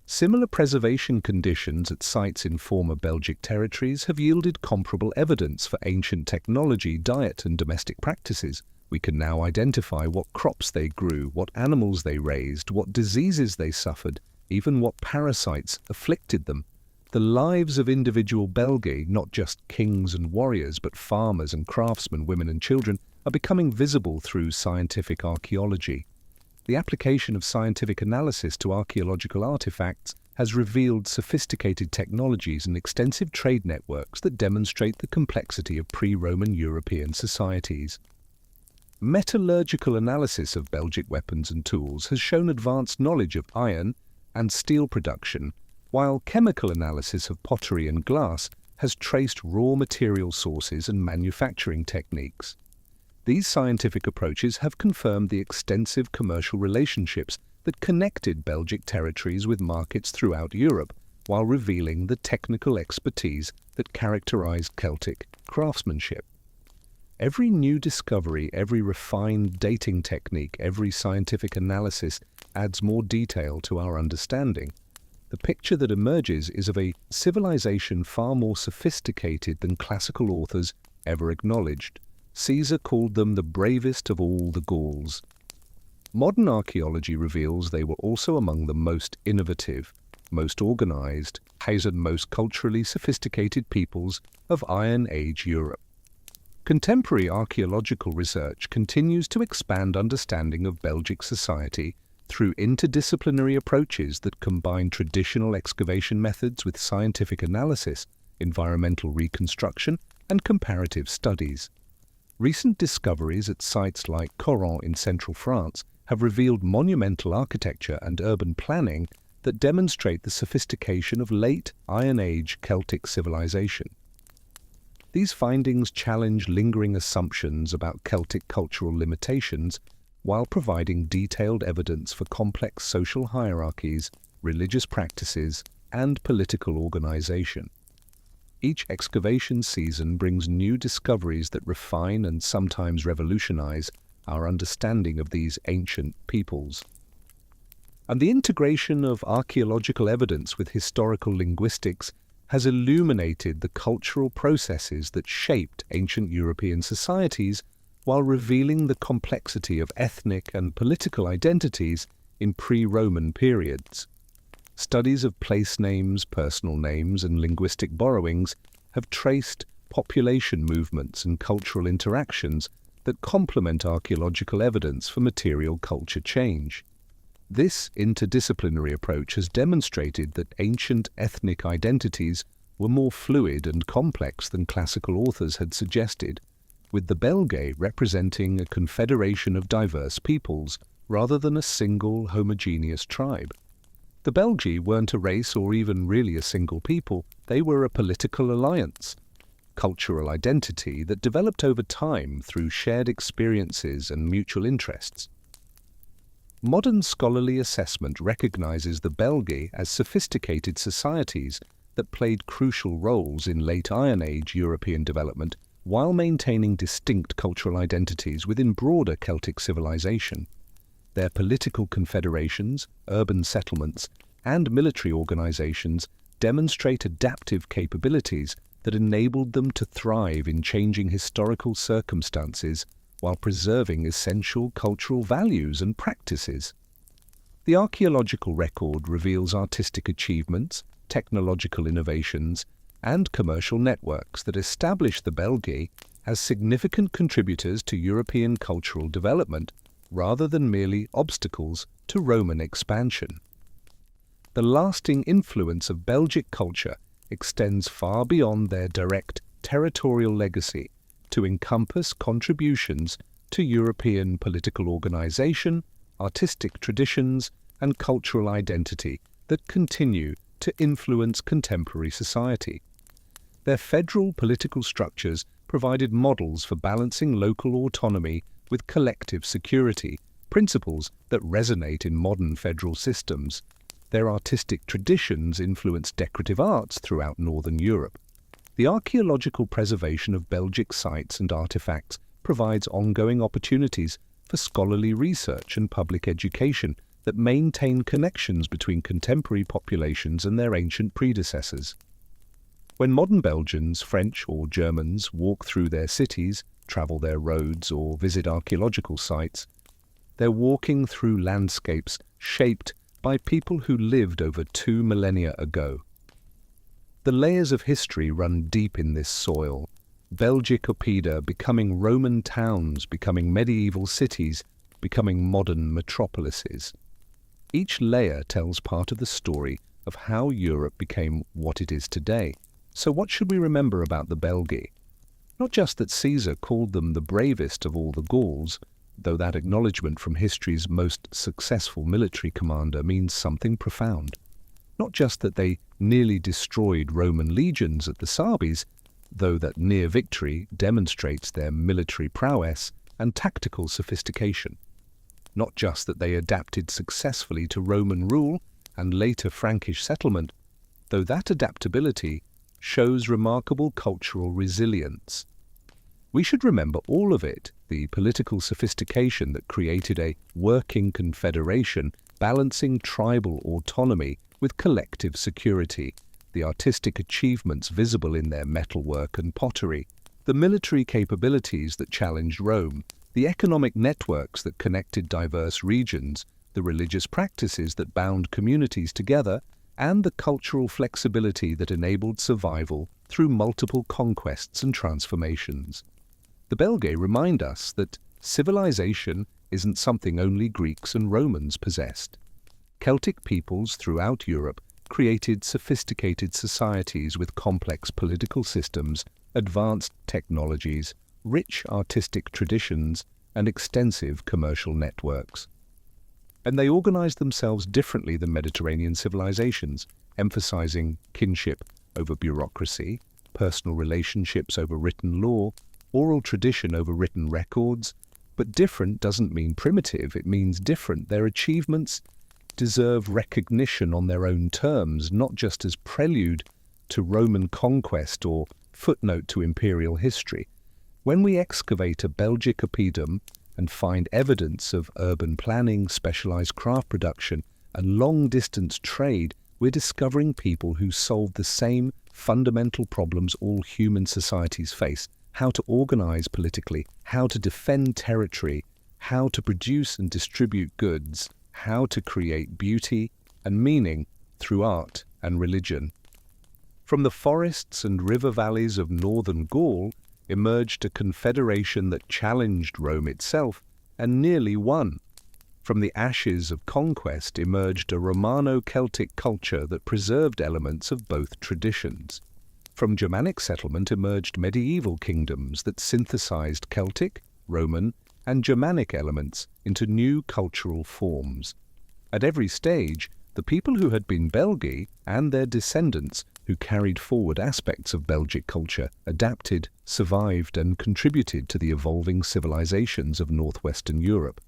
Similar preservation conditions at sites in former Belgic territories have yielded comparable evidence for ancient technology, diet, and domestic practices. We can now identify what crops they grew, what animals they raised, what diseases they suffered, even what parasites afflicted them. The lives of individual Belgae, not just kings and warriors, but farmers and craftsmen, women and children, are becoming visible through scientific archaeology. The application of scientific analysis to archaeological artifacts has revealed sophisticated technologies and extensive trade networks that demonstrate the complexity of pre-Roman European societies. Metallurgical analysis of Belgic weapons and tools has shown advanced knowledge of iron and steel production, while chemical analysis of pottery and glass has traced raw material sources and manufacturing techniques. These scientific approaches have confirmed the extensive commercial relationships that connected Belgic territories with markets throughout Europe, while revealing the technical expertise that characterized Celtic craftsmanship. Every new discovery, every refined dating technique, every scientific analysis adds more detail to our understanding. The picture that emerges is of a civilization far more sophisticated than classical authors ever acknowledged. Caesar called them the bravest of all the Gauls. Modern archaeology reveals they were also among the most innovative, most organized, and most culturally sophisticated peoples of Iron Age Europe. Contemporary archaeological research continues to expand understanding of Belgic society through interdisciplinary approaches that combine traditional excavation methods with scientific analysis, environmental reconstruction, and comparative studies. Recent discoveries at sites like Coron in central France have revealed monumental architecture and urban planning that demonstrate the sophistication of late Iron Age Celtic civilization. These findings challenge lingering assumptions about Celtic cultural limitations while providing detailed evidence for complex social hierarchies, religious practices, and political organization. Each excavation season brings new discoveries that refine and sometimes revolutionize our understanding of these ancient peoples. And the integration of archaeological evidence with historical linguistics has illuminated the cultural processes that shaped ancient European societies while revealing the complexity of ethnic and political identities in pre-Roman periods. Studies of place names, personal names, and linguistic borrowings have traced population movements and cultural interactions that complement archaeological evidence for material culture change. This interdisciplinary approach has demonstrated that ancient ethnic identities were more fluid and complex than classical authors had suggested, with the Belgae representing a confederation of diverse peoples rather than a single homogeneous tribe. The Belgae weren't a race or even really a single people, they were a political alliance, cultural identity that developed over time through shared experiences and mutual interests. Modern scholarly assessment recognizes the Belgae as sophisticated societies that played crucial roles in late Iron Age European development while maintaining distinct cultural identities within broader Celtic civilization. Their political confederations, urban settlements, and military organizations demonstrate adaptive capabilities that enabled them to thrive in changing historical circumstances while preserving essential cultural values and practices. The archaeological record reveals artistic achievements, technological innovations, and commercial networks that establish the Belgae as significant contributors to European cultural development rather than merely obstacles to Roman expansion. The lasting influence of Belgic culture extends far beyond their direct territorial legacy to encompass contributions to European political organization, artistic traditions, and cultural identity that continue to influence contemporary society. Their federal political structures provided models for balancing local autonomy with collective security, principles that resonate in modern federal systems. Their artistic traditions influenced decorative arts throughout Northern Europe, The archaeological preservation of Belgic sites and artifacts provides ongoing opportunities for scholarly research and public education that maintain connections between contemporary populations and their ancient predecessors. When modern Belgians, French or Germans walk through their cities, travel their roads or visit archaeological sites, they're walking through landscapes shaped by people who lived over 2 millennia ago. The layers of history run deep in this soil. Belgic Oppida becoming Roman towns, becoming medieval cities, becoming modern metropolises. Each layer tells part of the story of how Europe became what it is today. So what should we remember about the Belgae? Not just that Caesar called them the bravest of all the Gauls, though that acknowledgement from history's most successful military commander means something profound. Not just that they nearly destroyed Roman legions at the Sabis, though that near victory demonstrates their military prowess and tactical sophistication. Not just that they adapted successfully to Roman rule and later Frankish settlement, though that adaptability shows remarkable cultural resilience. We should remember all of it, the political sophistication that created a working confederation balancing tribal autonomy with collective security, the artistic achievements visible in their metalwork and pottery, the military capabilities that challenged Rome, the economic networks that connected diverse regions, the religious practices that bound communities together, and the cultural flexibility that enabled survival through multiple conquests and transformations. The Belgae remind us that civilization isn't something only Greeks and Romans possessed. Celtic peoples throughout Europe created sophisticated societies with complex political systems, advanced technologies, rich artistic traditions, and extensive commercial networks. And they organized themselves differently than Mediterranean civilizations, emphasizing kinship over bureaucracy, personal relationships over written law, oral tradition over written records. But different doesn't mean primitive, it means different. Their achievements deserve recognition on their own terms, not just as prelude to Roman conquest or footnote to imperial history. When we excavate a Belgic oppidum and find evidence of urban planning, specialized craft production, and long-distance trade, we're discovering people who solved the same fundamental problems all human societies face: how to organize politically, how to defend territory, how to produce and distribute goods, how to create beauty and meaning through art and religion. From the forests and river valleys of northern Gaul emerged a confederation that challenged Rome itself and nearly won. From the ashes of conquest emerged a Romano-Celtic culture that preserved elements of both traditions. From Germanic settlement emerged medieval kingdoms that synthesized Celtic, Roman, and Germanic elements into new cultural forms. At every stage, the people who had been Belgae and their descendants who carried forward aspects of Belgic culture adapted, survived, and contributed to the evolving civilizations of northwestern Europe.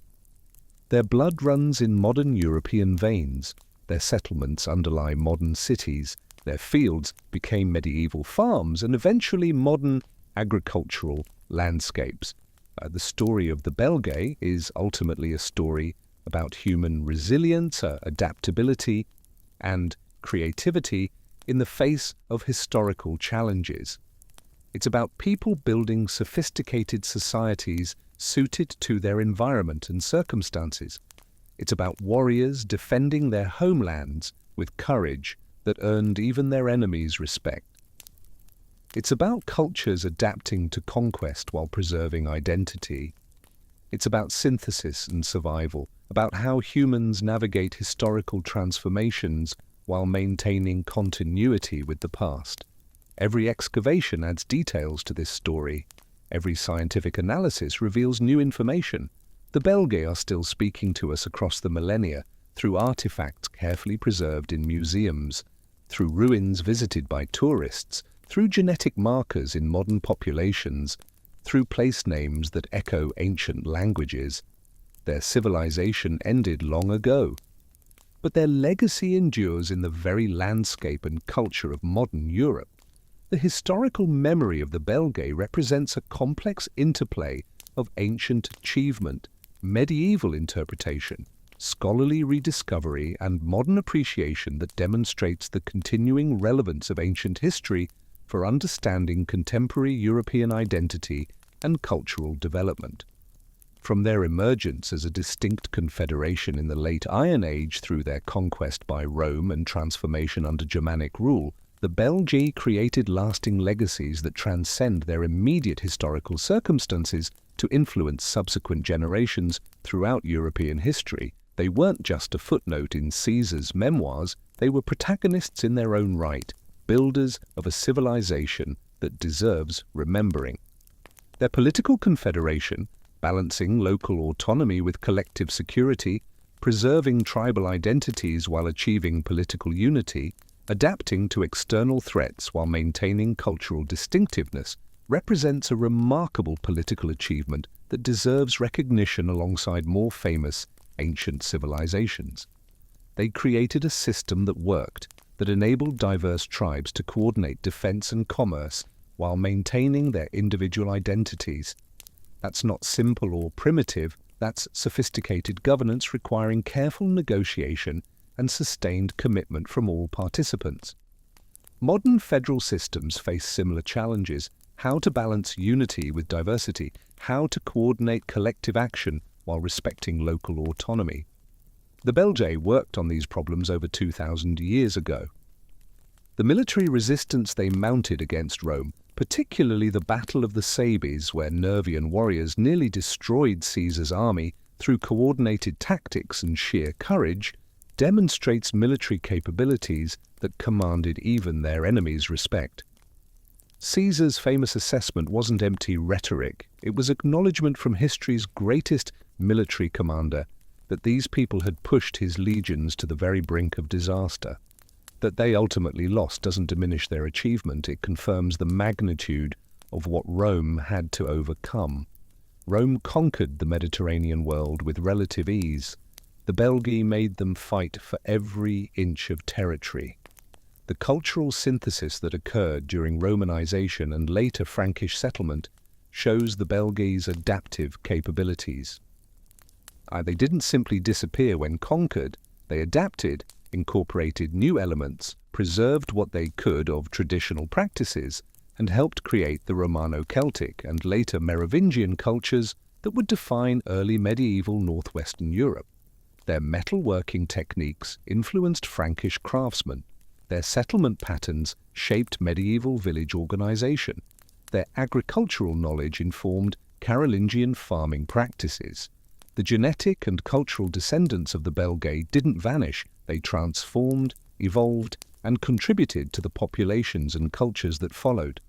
Their blood runs in modern European veins, their settlements underlie modern cities, their fields became medieval farms and eventually modern agricultural landscapes. The story of the Belgae is ultimately a story about human resilience, adaptability, and creativity in the face of historical challenges. It's about people building sophisticated societies suited to their environment and circumstances. It's about warriors defending their homelands with courage that earned even their enemies' respect. It's about cultures adapting to conquest while preserving identity. It's about synthesis and survival, about how humans navigate historical transformations while maintaining continuity with the past. Every excavation adds details to this story. Every scientific analysis reveals new information. The Belgae are still speaking to us across the millennia through artifacts carefully preserved in museums, through ruins visited by tourists, through genetic markers in modern populations, through place names that echo ancient languages. Their civilization ended long ago, but their legacy endures in the very landscape and culture of modern Europe. The historical memory of the Belgae represents a complex interplay of ancient achievement, medieval interpretation, scholarly rediscovery, and modern appreciation that demonstrates the continuing relevance of ancient history for understanding contemporary European identity and cultural development. From their emergence as a distinct confederation in the late Iron Age through their conquest by Rome and transformation under Germanic rule, the Belgae created lasting legacies that transcend their immediate historical circumstances to influence subsequent generations throughout European history. They weren't just a footnote in Caesar's memoirs, they were protagonists in their own right, builders of a civilization that deserves remembering. Their political confederation, balancing local autonomy with collective security, preserving tribal identities while achieving political unity, adapting to external threats while maintaining cultural distinctiveness, represents a remarkable political achievement that deserves recognition alongside more famous ancient civilizations. They created a system that worked, that enabled diverse tribes to coordinate defense and commerce while maintaining their individual identities. That's not simple or primitive, that's sophisticated governance requiring careful negotiation and sustained commitment from all participants. Modern federal systems face similar challenges: how to balance unity with diversity, how to coordinate collective action while respecting local autonomy. The Belgae worked on these problems over 2,000 years ago. The military resistance they mounted against Rome, particularly the Battle of the Sabes, where Nervian warriors nearly destroyed Caesar's army through coordinated tactics and sheer courage, demonstrates military capabilities that commanded even their enemies' respect. Caesar's famous assessment wasn't empty rhetoric, it was acknowledgement from history's greatest military commander that these people had pushed his legions to the very brink of disaster. That they ultimately lost doesn't diminish their achievement, it confirms the magnitude of what Rome had to overcome. Rome conquered the Mediterranean world with relative ease. The Belgae made them fight for every inch of territory. The cultural synthesis that occurred during Romanization and later Frankish settlement shows the Belgae's adaptive capabilities. They didn't simply disappear when conquered, they adapted, incorporated new elements, preserved what they could of traditional practices, and helped create the Romano-Celtic and later Merovingian cultures that would define early medieval northwestern Europe. Their metalworking techniques influenced Frankish craftsmen. Their settlement patterns shaped medieval village organization. Their agricultural knowledge informed Carolingian farming practices. The genetic and cultural descendants of the Belgae didn't vanish, they transformed, evolved, and contributed to the populations and cultures that followed.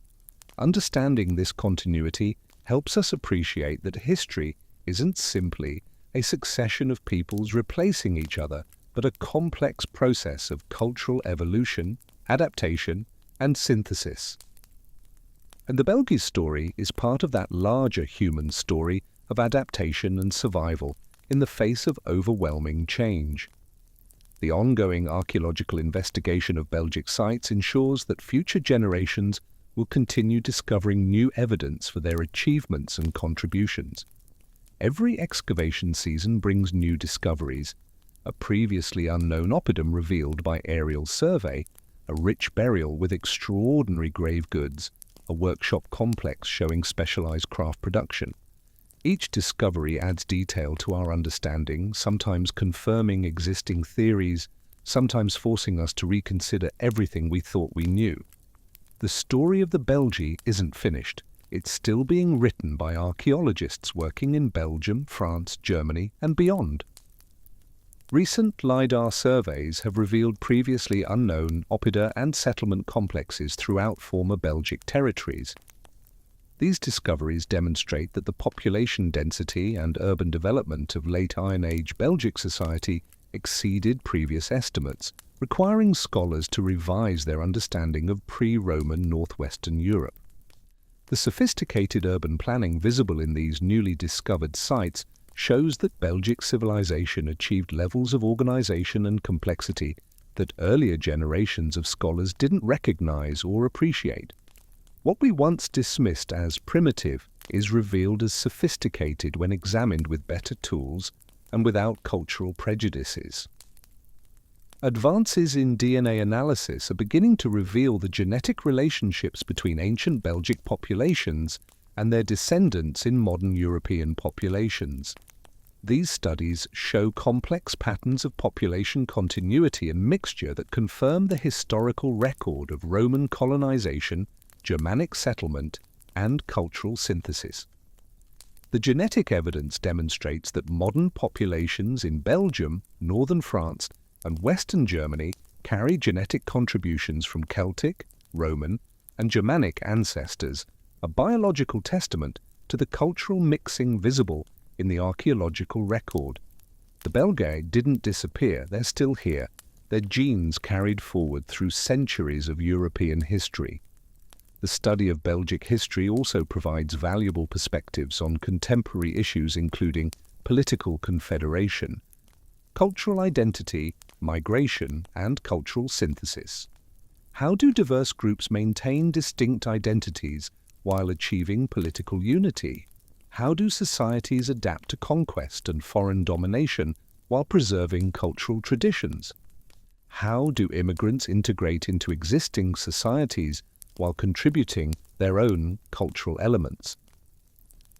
Understanding this continuity helps us appreciate that history isn't simply a succession of peoples replacing each other, but a complex process of cultural evolution, adaptation, and synthesis. And the Belgae story is part of that larger human story of adaptation and survival in the face of overwhelming change. The ongoing archaeological investigation of Belgic sites ensures that future generations will continue discovering new evidence for their achievements and contributions. Every excavation season brings new discoveries: a previously unknown oppidum revealed by aerial survey, a rich burial with extraordinary grave goods, a workshop complex showing specialized craft production. Each discovery adds detail to our understanding, sometimes confirming existing theories, sometimes forcing us to reconsider everything we thought we knew. The story of the Belgae isn't finished. It's still being written by archaeologists working in Belgium, France, Germany, and beyond. Recent LiDAR surveys have revealed previously unknown oppida and settlement complexes throughout former Belgic territories. These discoveries demonstrate that the population density and urban development of late Iron Age Belgic society exceeded previous estimates, requiring scholars to revise their understanding of pre-Roman northwestern Europe. The sophisticated urban planning visible in these newly discovered sites shows that Belgic civilization achieved levels of organization and complexity that earlier generations of scholars didn't recognize or appreciate. What we once dismissed as primitive is revealed as sophisticated when examined with better tools and without cultural prejudices. Advances in DNA analysis are beginning to reveal the genetic relationships between ancient Belgic populations and their descendants in modern European populations. These studies show complex patterns of population continuity and mixture that confirm the historical record of Roman colonization, Germanic settlement, and cultural synthesis. The genetic evidence demonstrates that modern populations in Belgium, northern France, and western Germany carry genetic contributions from Celtic, Roman, and Germanic ancestors, a biological testament to the cultural mixing visible in the archaeological record. The Belgae didn't disappear, they're still here, their genes carried forward through centuries of European history. The study of Belgic history also provides valuable perspectives on contemporary issues including political confederation, cultural identity, migration, and cultural synthesis. How do diverse groups maintain distinct identities while achieving political unity? How do societies adapt to conquest and foreign domination while preserving cultural traditions? How do immigrants integrate into existing societies while contributing their own cultural elements?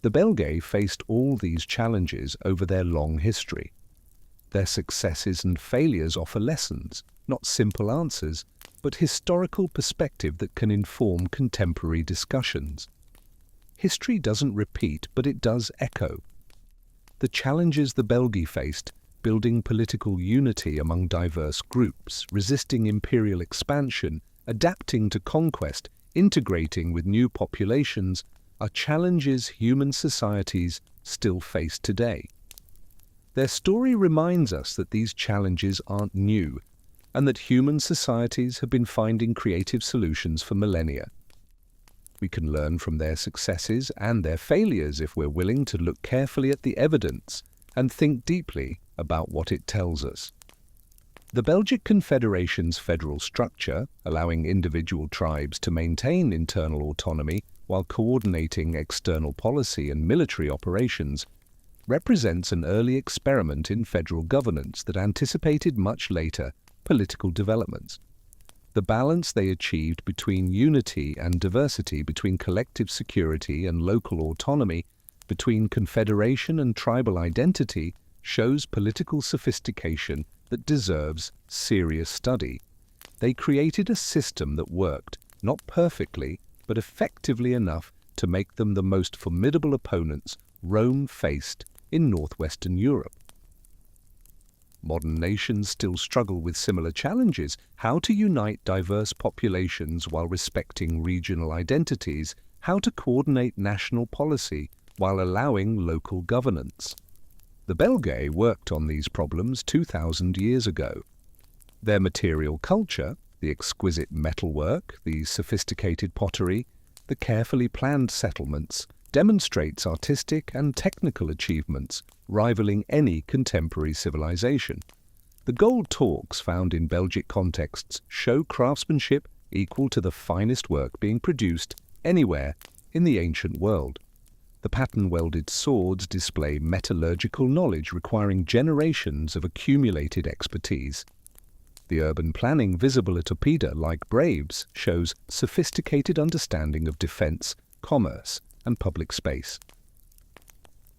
The Belgae faced all these challenges over their long history. Their successes and failures offer lessons, not simple answers, but historical perspective that can inform contemporary discussions. History doesn't repeat, but it does echo. The challenges the Belgae faced, building political unity among diverse groups, resisting imperial expansion, adapting to conquest, integrating with new populations, are challenges human societies still face today. Their story reminds us that these challenges aren't new, and that human societies have been finding creative solutions for millennia. We can learn from their successes and their failures if we're willing to look carefully at the evidence and think deeply about what it tells us. The Belgic Confederation's federal structure, allowing individual tribes to maintain internal autonomy while coordinating external policy and military operations, represents an early experiment in federal governance that anticipated much later political developments. The balance they achieved between unity and diversity, between collective security and local autonomy, between confederation and tribal identity, shows political sophistication that deserves serious study. They created a system that worked, not perfectly, but effectively enough to make them the most formidable opponents Rome faced in northwestern Europe. Modern nations still struggle with similar challenges: how to unite diverse populations while respecting regional identities, how to coordinate national policy while allowing local governance. The Belgae worked on these problems 2,000 years ago. Their material culture, the exquisite metalwork, the sophisticated pottery, the carefully planned settlements, demonstrates artistic and technical achievements rivaling any contemporary civilization. The gold talks found in Belgic contexts show craftsmanship equal to the finest work being produced anywhere in the ancient world. The pattern-welded swords display metallurgical knowledge requiring generations of accumulated expertise. The urban planning visible at Oppida, like Braves, shows sophisticated understanding of defense, commerce, and public space.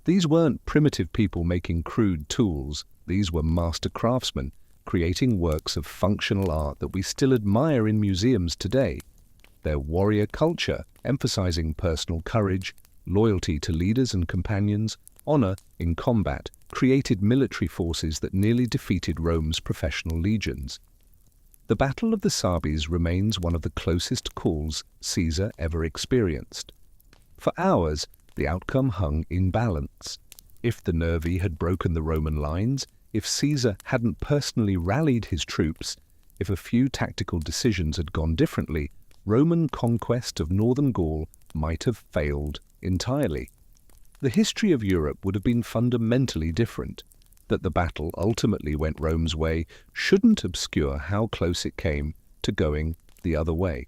These weren't primitive people making crude tools. These were master craftsmen creating works of functional art that we still admire in museums today. Their warrior culture, emphasizing personal courage, loyalty to leaders and companions, honor in combat, created military forces that nearly defeated Rome's professional legions. The Battle of the Sabes remains one of the closest calls Caesar ever experienced. For hours, the outcome hung in balance. If the Nervi had broken the Roman lines, if Caesar hadn't personally rallied his troops, if a few tactical decisions had gone differently, Roman conquest of northern Gaul might have failed entirely. The history of Europe would have been fundamentally different. That the battle ultimately went Rome's way shouldn't obscure how close it came to going the other way.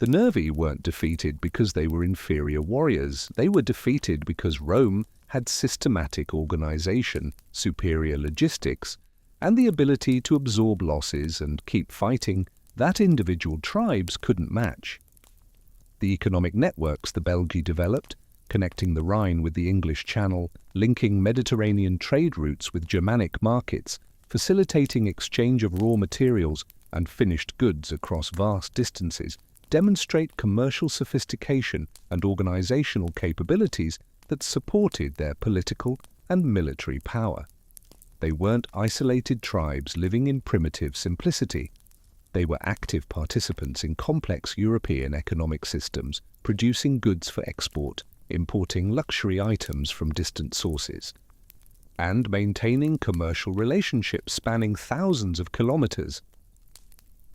The Nervi weren't defeated because they were inferior warriors. They were defeated because Rome had systematic organization, superior logistics, and the ability to absorb losses and keep fighting that individual tribes couldn't match. The economic networks the Belgae developed, connecting the Rhine with the English Channel, linking Mediterranean trade routes with Germanic markets, facilitating exchange of raw materials and finished goods across vast distances, demonstrate commercial sophistication and organizational capabilities that supported their political and military power. They weren't isolated tribes living in primitive simplicity. They were active participants in complex European economic systems, producing goods for export, importing luxury items from distant sources, and maintaining commercial relationships spanning thousands of kilometers.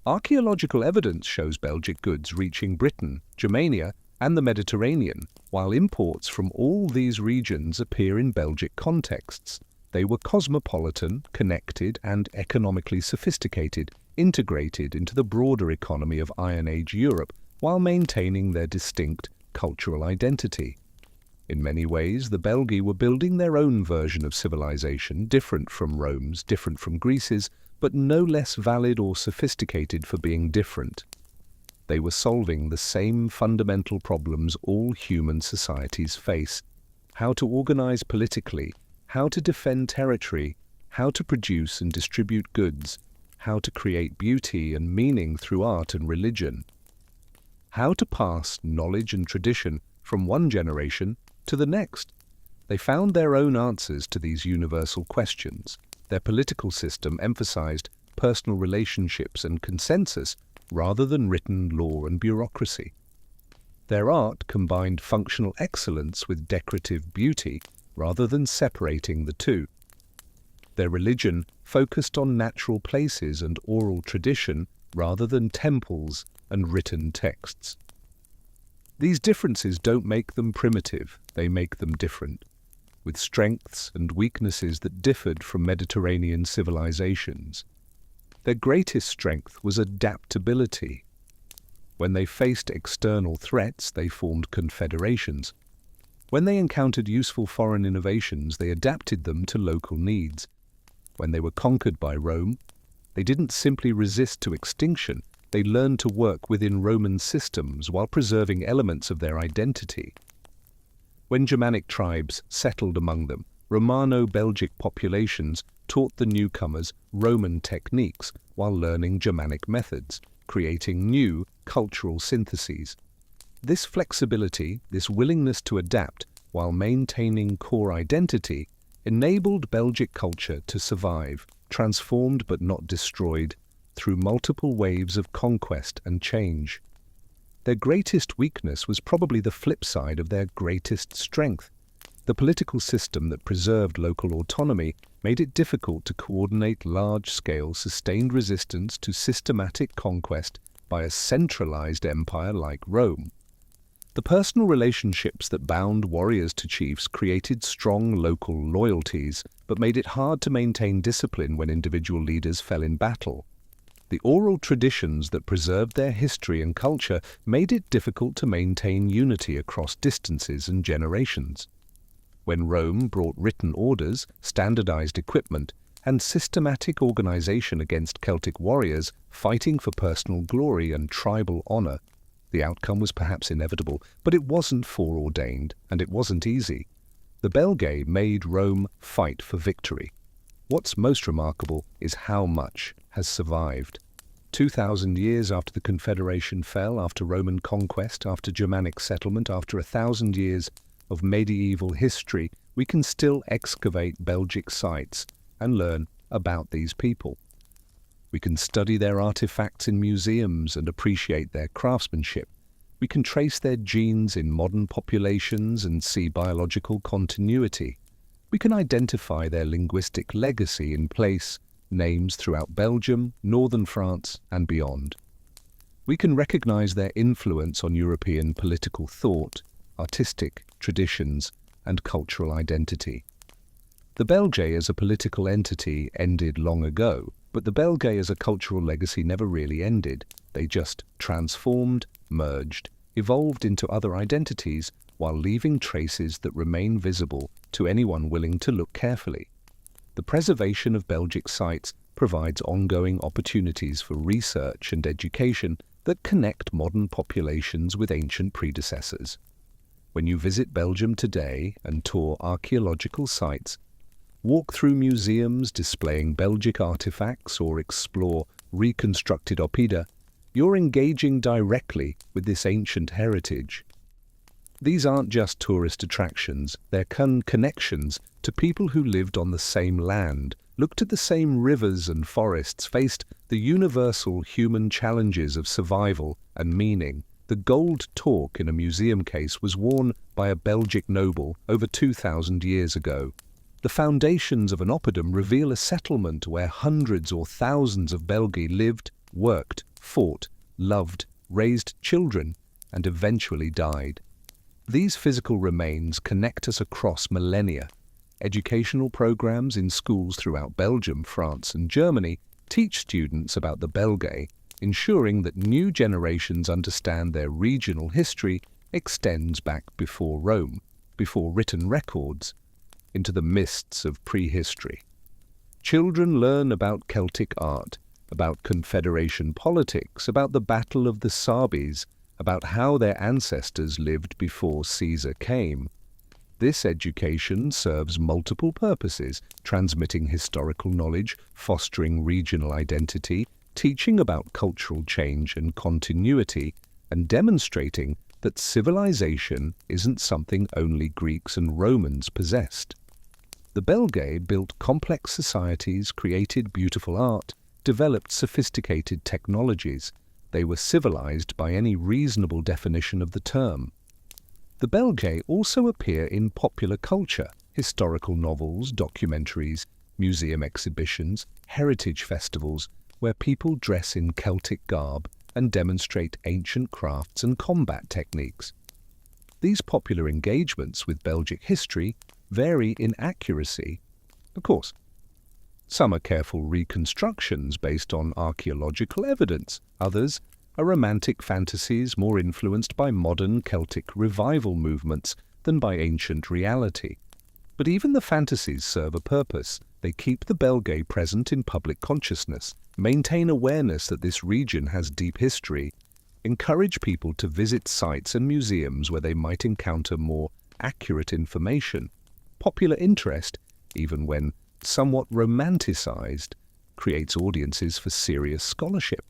Archaeological evidence shows Belgic goods reaching Britain, Germania, and the Mediterranean, while imports from all these regions appear in Belgic contexts. They were cosmopolitan, connected, and economically sophisticated, integrated into the broader economy of Iron Age Europe while maintaining their distinct cultural identity. In many ways, the Belgae were building their own version of civilization, different from Rome's, different from Greece's, but no less valid or sophisticated for being different. They were solving the same fundamental problems all human societies face: how to organize politically, how to defend territory, how to produce and distribute goods, how to create beauty and meaning through art and religion, how to pass knowledge and tradition from one generation to the next. They found their own answers to these universal questions. Their political system emphasized personal relationships and consensus rather than written law and bureaucracy. Their art combined functional excellence with decorative beauty rather than separating the two. Their religion focused on natural places and oral tradition rather than temples and written texts. These differences don't make them primitive, they make them different, with strengths and weaknesses that differed from Mediterranean civilizations. Their greatest strength was adaptability. When they faced external threats, they formed confederations. When they encountered useful foreign innovations, they adapted them to local needs. When they were conquered by Rome, they didn't simply resist to extinction, they learned to work within Roman systems while preserving elements of their identity. When Germanic tribes settled among them, Romano-Belgic populations taught the newcomers Roman techniques while learning Germanic methods, creating new cultural syntheses. This flexibility, this willingness to adapt while maintaining core identity, enabled Belgic culture to survive, transformed but not destroyed, through multiple waves of conquest and change. Their greatest weakness was probably the flip side of their greatest strength. The political system that preserved local autonomy made it difficult to coordinate large-scale sustained resistance to systematic conquest by a centralized empire like Rome. The personal relationships that bound warriors to chiefs created strong local loyalties, but made it hard to maintain discipline when individual leaders fell in battle. The oral traditions that preserved their history and culture made it difficult to maintain unity across distances and generations. When Rome brought written orders, standardized equipment, and systematic organization against Celtic warriors fighting for personal glory and tribal honor, the outcome was perhaps inevitable, but it wasn't foreordained, and it wasn't easy. The Belgae made Rome fight for victory. What's most remarkable is how much has survived. 2,000 years after the Confederation fell, after Roman conquest, after Germanic settlement, after 1,000 years of medieval history, we can still excavate Belgic sites and learn about these people. We can study their artifacts in museums and appreciate their craftsmanship. We can trace their genes in modern populations and see biological continuity. We can identify their linguistic legacy in place names throughout Belgium, northern France, and beyond. We can recognize their influence on European political thought, artistic traditions, and cultural identity. The Belgae as a political entity ended long ago, but the Belgae as a cultural legacy never really ended. They just transformed, merged, evolved into other identities while leaving traces that remain visible to anyone willing to look carefully. The preservation of Belgic sites provides ongoing opportunities for research and education that connect modern populations with ancient predecessors. When you visit Belgium today and tour archaeological sites, walk through museums displaying Belgic artifacts or explore reconstructed oppida, you're engaging directly with this ancient heritage. These aren't just tourist attractions, they're connections to people who lived on the same land, looked at the same rivers and forests, faced the universal human challenges of survival and meaning. The gold torque in a museum case was worn by a Belgic noble over 2,000 years ago. The foundations of an oppidum reveal a settlement where hundreds or thousands of Belgae lived, worked, fought, loved, raised children, and eventually died. These physical remains connect us across millennia. Educational programs in schools throughout Belgium, France, and Germany teach students about the Belgae, ensuring that new generations understand their regional history extends back before Rome, before written records, into the mists of prehistory. Children learn about Celtic art, about confederation politics, about the Battle of the Sabes, about how their ancestors lived before Caesar came. This education serves multiple purposes: transmitting historical knowledge, fostering regional identity, teaching about cultural change and continuity, and demonstrating that civilization isn't something only Greeks and Romans possessed. The Belgae built complex societies, created beautiful art, developed sophisticated technologies. They were civilized by any reasonable definition of the term. The Belgae also appear in popular culture, historical novels, documentaries, museum exhibitions, heritage festivals, where people dress in Celtic garb and demonstrate ancient crafts and combat techniques. These popular engagements with Belgic history vary in accuracy. Of course, some are careful reconstructions based on archaeological evidence. Others are romantic fantasies more influenced by modern Celtic revival movements than by ancient reality. But even the fantasies serve a purpose. They keep the Belgae present in public consciousness, maintain awareness that this region has deep history, encourage people to visit sites and museums where they might encounter more accurate information. Popular interest, even when somewhat romanticized, creates audiences for serious scholarship.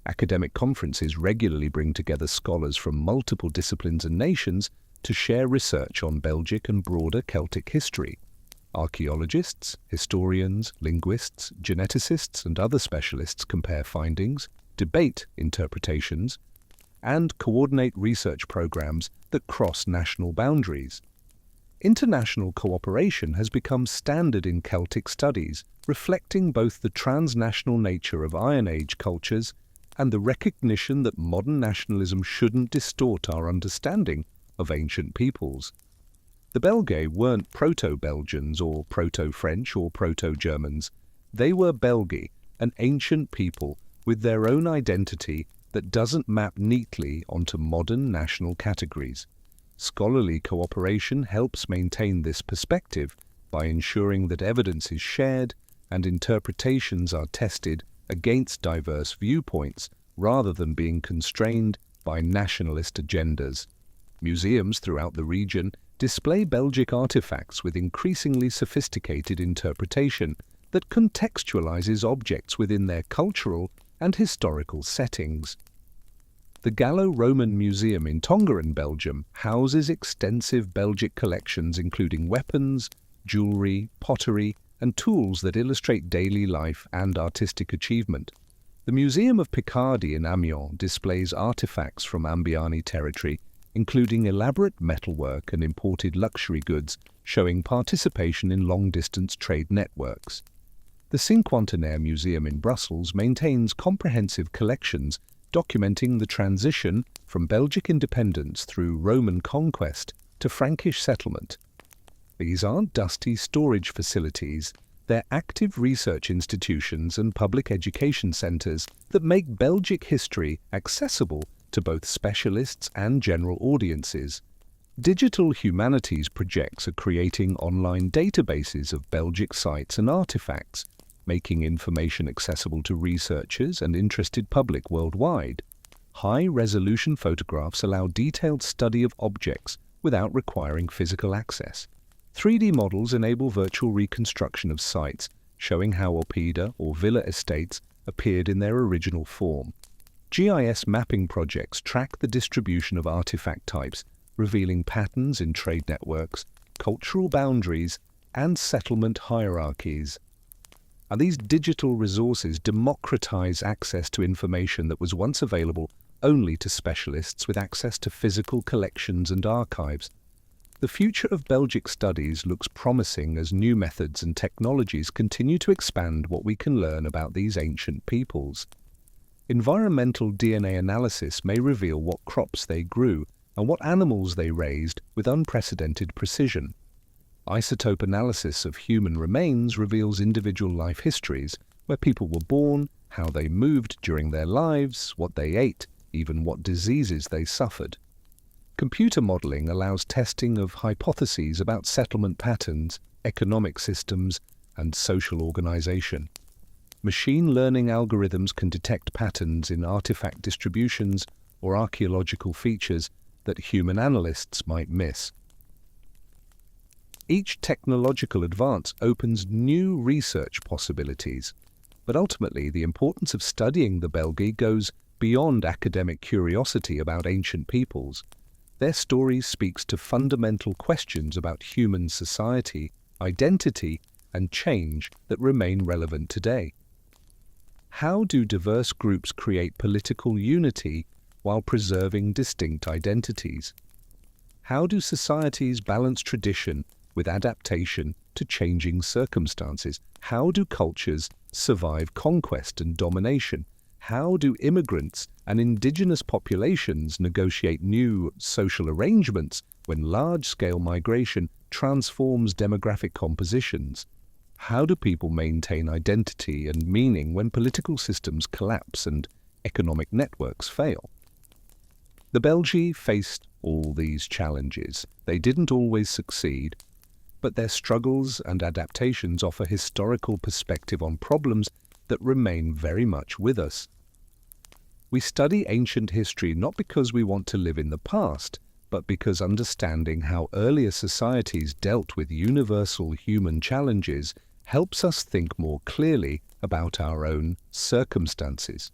Academic conferences regularly bring together scholars from multiple disciplines and nations to share research on Belgic and broader Celtic history. Archaeologists, historians, linguists, geneticists, and other specialists compare findings, debate interpretations, and coordinate research programs that cross national boundaries. International cooperation has become standard in Celtic studies, reflecting both the transnational nature of Iron Age cultures and the recognition that modern nationalism shouldn't distort our understanding of ancient peoples. The Belgae weren't Proto-Belgians or Proto-French or Proto-Germans. They were Belgae, an ancient people with their own identity that doesn't map neatly onto modern national categories. Scholarly cooperation helps maintain this perspective by ensuring that evidence is shared and interpretations are tested against diverse viewpoints rather than being constrained by nationalist agendas. Museums throughout the region display Belgic artifacts with increasingly sophisticated interpretation that contextualizes objects within their cultural and historical settings. The Gallo-Roman Museum in Tongeren, Belgium, houses extensive Belgic collections including weapons, jewelry, pottery, and tools that illustrate daily life and artistic achievement. The Museum of Picardy in Amiens displays artifacts from Ambiani territory, including elaborate metalwork and imported luxury goods, showing participation in long-distance trade networks. The Cinquantenaire Museum in Brussels maintains comprehensive collections documenting the transition from Belgic independence through Roman conquest to Frankish settlement. These aren't dusty storage facilities, They're active research institutions and public education centers that make Belgic history accessible to both specialists and general audiences. Digital humanities projects are creating online databases of Belgic sites and artifacts, making information accessible to researchers and interested public worldwide. High-resolution photographs allow detailed study of objects without requiring physical access. 3D models enable virtual reconstruction of sites, showing how oppida or villa estates appeared in their original form. GIS mapping projects track the distribution of artifact types, revealing patterns in trade networks, cultural boundaries, and settlement hierarchies. And these digital resources democratize access to information that was once available only to specialists with access to physical collections and archives. The future of Belgic studies looks promising as new methods and technologies continue to expand what we can learn about these ancient peoples. Environmental DNA analysis may reveal what crops they grew and what animals they raised with unprecedented precision. Isotope analysis of human remains reveals individual life histories, where people were born, how they moved during their lives, what they ate, even what diseases they suffered. Computer modeling allows testing of hypotheses about settlement patterns, economic systems, and social organization. Machine learning algorithms can detect patterns in artifact distributions or archaeological features that human analysts might miss. Each technological advance opens new research possibilities, but ultimately the importance of studying the Belgae goes beyond academic curiosity about ancient peoples. Their story speaks to fundamental questions about human society, identity, and change that remain relevant today. How do diverse groups create political unity while preserving distinct identities? How do societies balance tradition with adaptation to changing circumstances? How do cultures survive conquest and domination? How do immigrants and indigenous populations negotiate new social arrangements when large-scale migration transforms demographic compositions? How do people maintain identity and meaning when political systems collapse and economic networks fail? The Belgae faced all these challenges. They didn't always succeed, but their struggles and adaptations offer historical perspective on problems that remain very much with us. We study ancient history not because we want to live in the past, but because understanding how earlier societies dealt with universal human challenges helps us think more clearly about our own circumstances.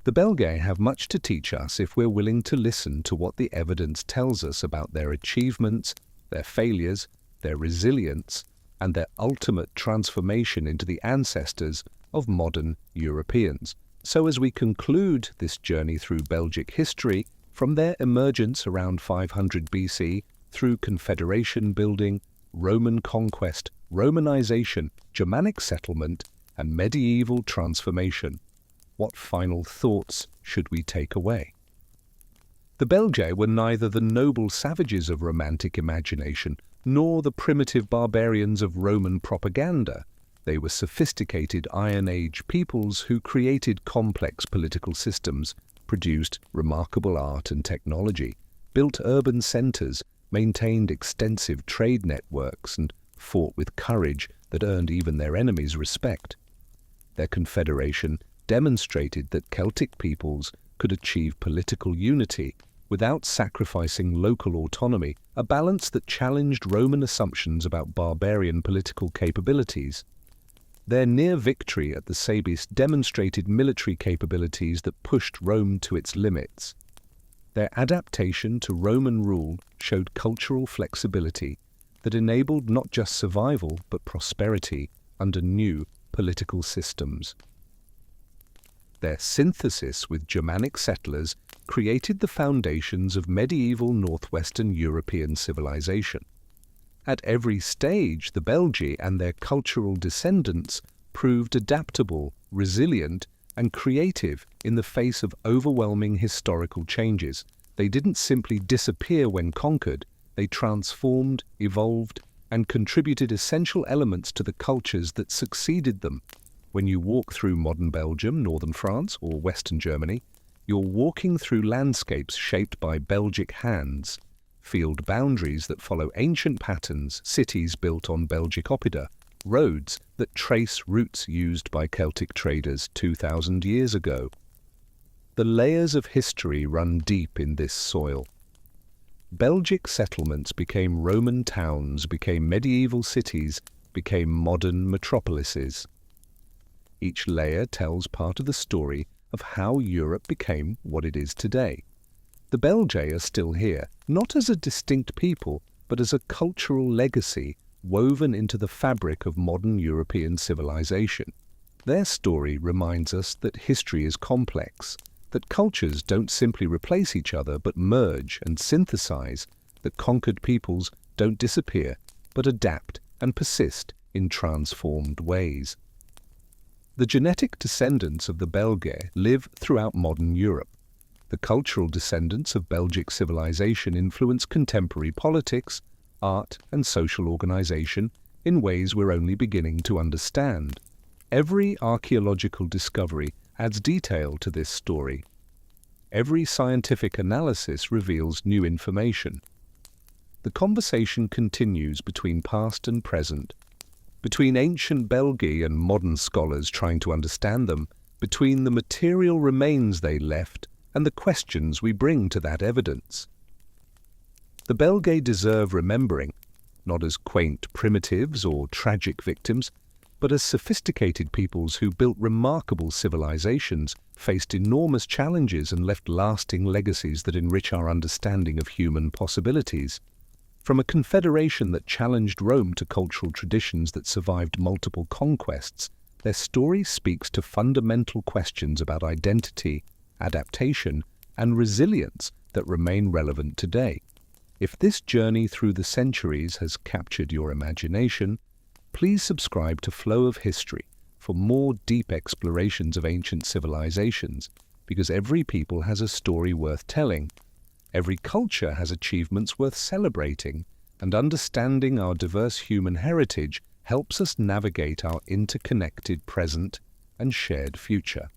The Belgae have much to teach us if we're willing to listen to what the evidence tells us about their achievements, their failures, their resilience, and their ultimate transformation into the ancestors of modern Europeans. So as we conclude this journey through Belgic history, from their emergence around 500 BC through confederation building, Roman conquest, Romanization, Germanic settlement, and medieval transformation, what final thoughts should we take away? The Belgae were neither the noble savages of romantic imagination nor the primitive barbarians of Roman propaganda. They were sophisticated Iron Age peoples who created complex political systems, produced remarkable art and technology, built urban centers, maintained extensive trade networks, and fought with courage that earned even their enemies respect. Their confederation demonstrated that Celtic peoples could achieve political unity without sacrificing local autonomy, a balance that challenged Roman assumptions about barbarian political capabilities. Their near victory at the Sabis demonstrated military capabilities that pushed Rome to its limits. Their adaptation to Roman rule showed cultural flexibility that enabled not just survival but prosperity under new political systems. Their synthesis with Germanic settlers created the foundations of medieval northwestern European civilization. At every stage, the Belgae and their cultural descendants proved adaptable, resilient, and creative in the face of overwhelming historical changes. They didn't simply disappear when conquered, they transformed, evolved, and contributed essential elements to the cultures that succeeded them. When you walk through modern Belgium, northern France, or western Germany, you're walking through landscapes shaped by Belgic hands, field boundaries that follow ancient patterns, cities built on Belgic oppida, roads that trace routes used by Celtic traders 2,000 years ago. The layers of history run deep in this soil. Belgic settlements became Roman towns, became medieval cities, became modern metropolises. Each layer tells part of the story of how Europe became what it is today. The Belgae are still here, not as a distinct people, but as a cultural legacy woven into the fabric of modern European civilization. Their story reminds us that history is complex, that cultures don't simply replace each other but merge and synthesize, that conquered peoples don't disappear but adapt and persist in transformed ways. The genetic descendants of the Belgae live throughout modern Europe. The cultural descendants of Belgic civilization influence contemporary politics, art, and social organization in ways we're only beginning to understand. Every archaeological discovery adds detail to this story. Every scientific analysis reveals new information. The conversation continues between past and present, between ancient Belgae and modern scholars trying to understand them, between the material remains they left and the questions we bring to that evidence. The Belgae deserve remembering, not as quaint primitives or tragic victims, but as sophisticated peoples who built remarkable civilizations, faced enormous challenges and left lasting legacies that enrich our understanding of human possibilities. From a confederation that challenged Rome to cultural traditions that survived multiple conquests, their story speaks to fundamental questions about identity, adaptation, and resilience that remain relevant today. If this journey through the centuries has captured your imagination, please subscribe to Flow of History for more deep explorations of ancient civilizations, because every people has a story worth telling. Every culture has achievements worth celebrating, and understanding our diverse human heritage helps us navigate our interconnected present and shared future.